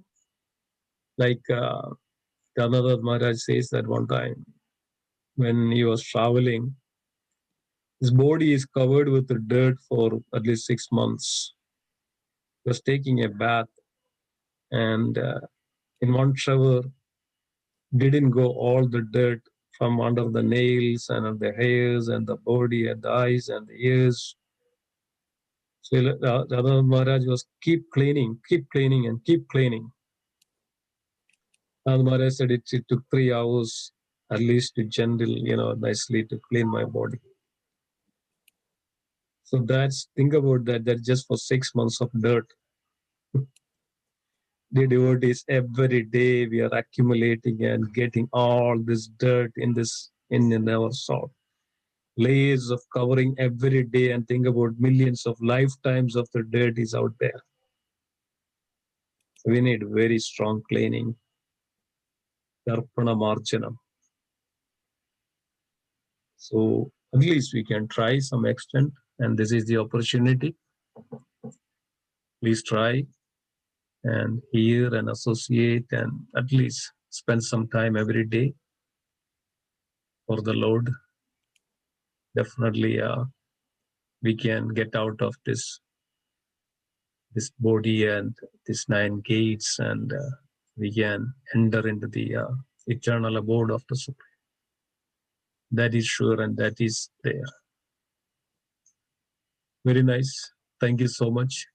Speaker 2: Like Ganadhar Maharaj says that one time when he was traveling, his body is covered with the dirt for at least 6 months. He was taking a bath, and in one shower, didn't go all the dirt from under the nails and the hairs and the body and the eyes and the ears. So Radha Maharaj was keep cleaning and keep cleaning. Radha Maharaj said it took 3 hours at least to gentle, nicely to clean my body. So think about that just for 6 months of dirt. The devotees, every day we are accumulating and getting all this dirt in our soul. Layers of covering every day, and think about millions of lifetimes of the dirt is out there. So we need very strong cleaning. Darpana Marjanam. So at least we can try some extent, and this is the opportunity. Please try and hear and associate and at least spend some time every day for the Lord. Definitely we can get out of this body and these 9 gates, and we can enter into the eternal abode of the Supreme. That is sure, and that is there. Very nice. Thank you so much.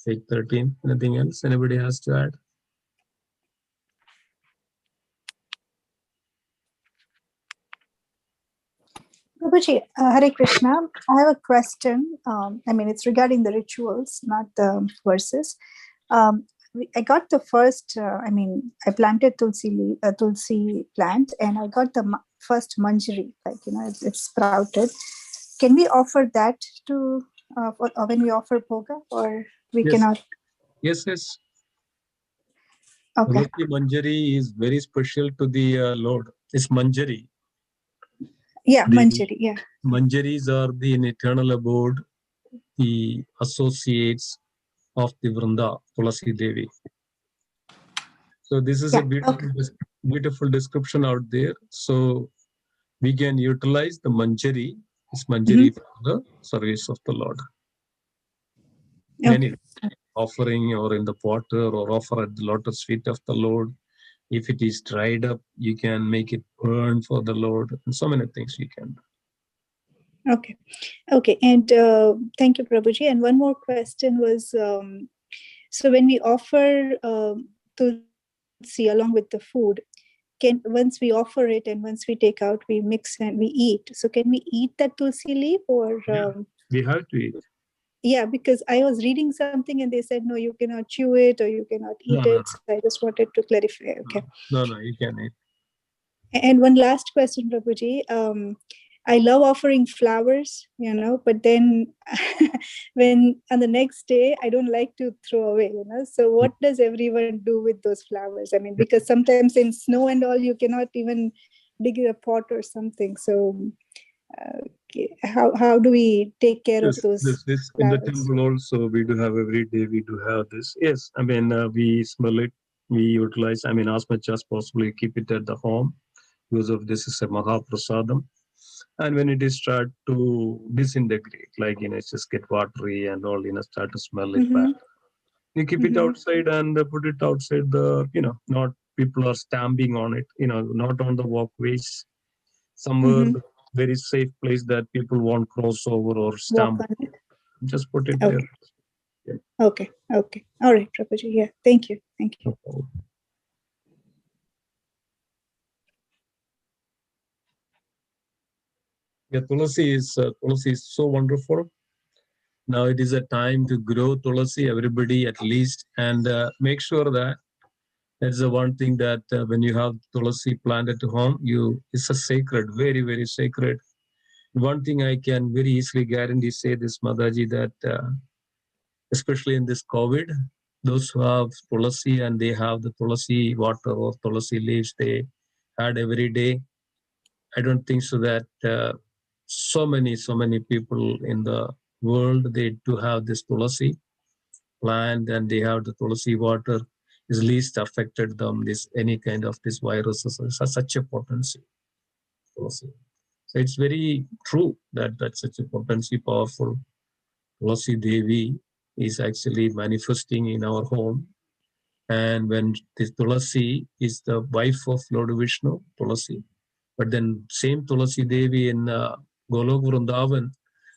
Speaker 2: Take 13. Anything else anybody has to add?
Speaker 7: Prabhuji, Hare Krishna. I have a question. It's regarding the rituals, not the verses. I got the first, I planted tulsi plant, and I got the first manjari, it's sprouted. Can we offer that to, when we offer bhoga, or we cannot?
Speaker 2: Yes.
Speaker 7: Okay.
Speaker 2: Tulsi Manjari is very special to the Lord. It's Manjari.
Speaker 7: Yeah, manjari, yeah.
Speaker 2: Manjaris are the eternal abode, the associates of the Vrinda, Tulasi Devi. So this is a beautiful description out there. So we can utilize the Manjari, this Manjari for the service of the Lord. Any offering or in the water or offer at the lotus feet of the Lord. If it is dried up, you can make it burn for the Lord, and so many things you can do.
Speaker 7: Okay. And thank you, Prabhuji. And one more question was, so when we offer tulsi along with the food, once we offer it and once we take out, we mix and we eat. So can we eat that tulsi leaf, or?
Speaker 2: We have to eat.
Speaker 7: Yeah, because I was reading something and they said, no, you cannot chew it or you cannot eat it. So I just wanted to clarify. Okay.
Speaker 2: No, you can eat.
Speaker 7: And one last question, Prabhuji. I love offering flowers, but then when on the next day, I don't like to throw away, So what does everyone do with those flowers? Because sometimes in snow and all, you cannot even dig a pot or something. So how do we take care of those
Speaker 2: this
Speaker 7: flowers?
Speaker 2: In the temple also, we do have every day, we do have this. Yes, we smell it, we utilize, as much as possible, we keep it at the home. Because of this is a Mahaprasadam. And when it is start to disintegrate, it's just get watery and all, start to smell it bad. You keep it outside and put it outside the, not people are stamping on it, not on the walkways. Somewhere very safe place that people won't cross over or stamp.
Speaker 7: Walk on it.
Speaker 2: Just put it
Speaker 7: Okay.
Speaker 2: there. Yeah.
Speaker 7: Okay. Okay. All right, Prabhuji. Yeah. Thank you. Thank you.
Speaker 2: No problem. Yeah, Tulasi is so wonderful. Now it is a time to grow Tulasi, everybody at least, and make sure that that's the one thing that when you have Tulasi planted at home, it's a sacred, very, very sacred. One thing I can very easily guarantee, say this, Mataji, that especially in this COVID, those who have Tulasi and they have the Tulasi water or Tulasi leaves they had every day, I don't think so that so many people in the world, they do have this Tulasi plant and they have the Tulasi water is least affected them this any kind of this viruses. It's such a potency. Tulasi. So it's very true that that's such a potency, powerful Tulasi Devi is actually manifesting in our home. And when this Tulasi is the wife of Lord Vishnu, Tulasi, but then same Tulasi Devi in Golok Vrindavan,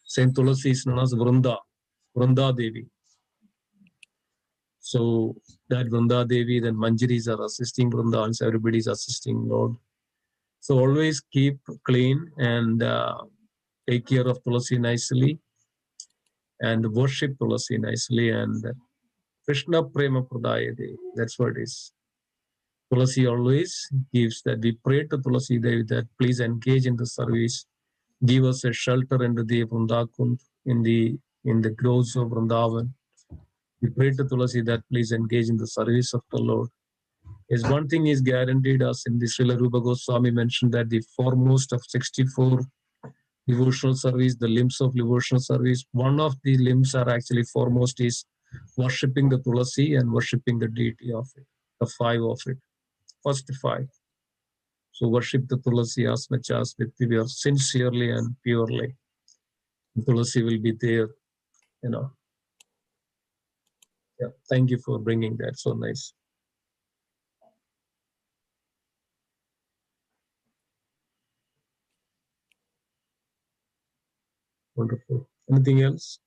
Speaker 2: same Tulasi is known as Vrunda Devi. So that Vrunda Devi, then Manjaris are assisting Vrunda, and everybody is assisting Lord. So always keep clean and take care of Tulasi nicely and worship Tulasi nicely, and Krishna Prema Pradayade, that's what it is. Tulasi always gives that. We pray to Tulasi Devi that please engage in the service, give us a shelter in the Vrindakund, in the groves of Vrindavan. We pray to Tulasi that please engage in the service of the Lord. Is one thing is guaranteed us in the Srila Rupa Goswami mentioned that the foremost of 64 devotional service, the limbs of devotional service, one of the limbs are actually foremost is worshipping the Tulasi and worshipping the deity of it, the 5 of it, first 5. So worship the Tulasi as much as we are sincerely and purely. The Tulasi will be there, Yeah, thank you for bringing that. So nice. Wonderful. Anything else?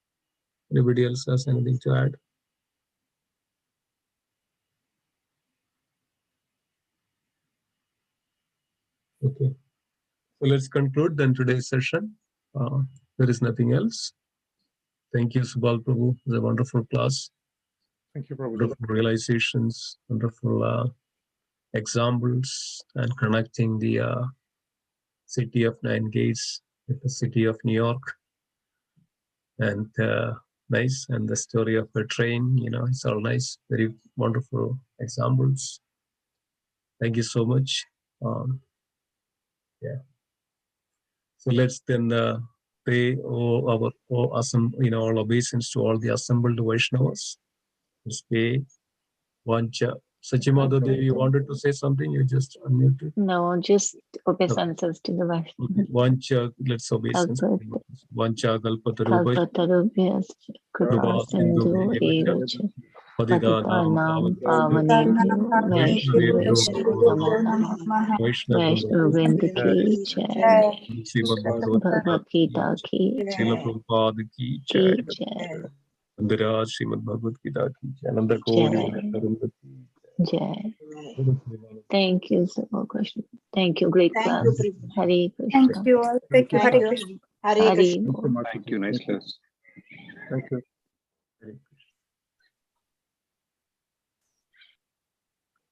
Speaker 2: Anybody else has anything to add? Okay. So let's conclude then today's session. There is nothing else. Thank you, Subal Prabhu. It was a wonderful class.
Speaker 1: Thank you, Prabhuji.
Speaker 2: Wonderful realizations, wonderful examples, and connecting the city of 9 gates with the city of New York. And nice. And the story of the train, it's all nice. Very wonderful examples. Thank you so much. Yeah. So let's then pay all obeisance to all the assembled Vaishnavas. Let's pay Vancha. Sachimada Devi, you wanted to say something? You just unmuted.
Speaker 4: No, just obeisances to the Vaishnava.
Speaker 2: Vancha, let's obeisance. Vancha Kalpatarubhaya.
Speaker 4: Kalpatarubhyas Kripa Sindhu Evacha Patitanam Pavanebhyo Vaishnavebhyo Namo Namaha. Vaishnav Vrinda ki Jai. Bhagavad Gita ki
Speaker 2: Srila Prabhupada ki Jai.
Speaker 4: Jai.
Speaker 2: Andhra Srimad Bhagavad Gita ki Jai. Ananda Kodi Varunda ki
Speaker 4: Jai. Thank you, Subal Krishna. Thank you. Great class. Hare Krishna.
Speaker 7: Thank you all. Thank you. Hare Krishna.
Speaker 4: Hare
Speaker 1: Thank you so much.
Speaker 8: Thank you. Nice class.
Speaker 1: Thank you.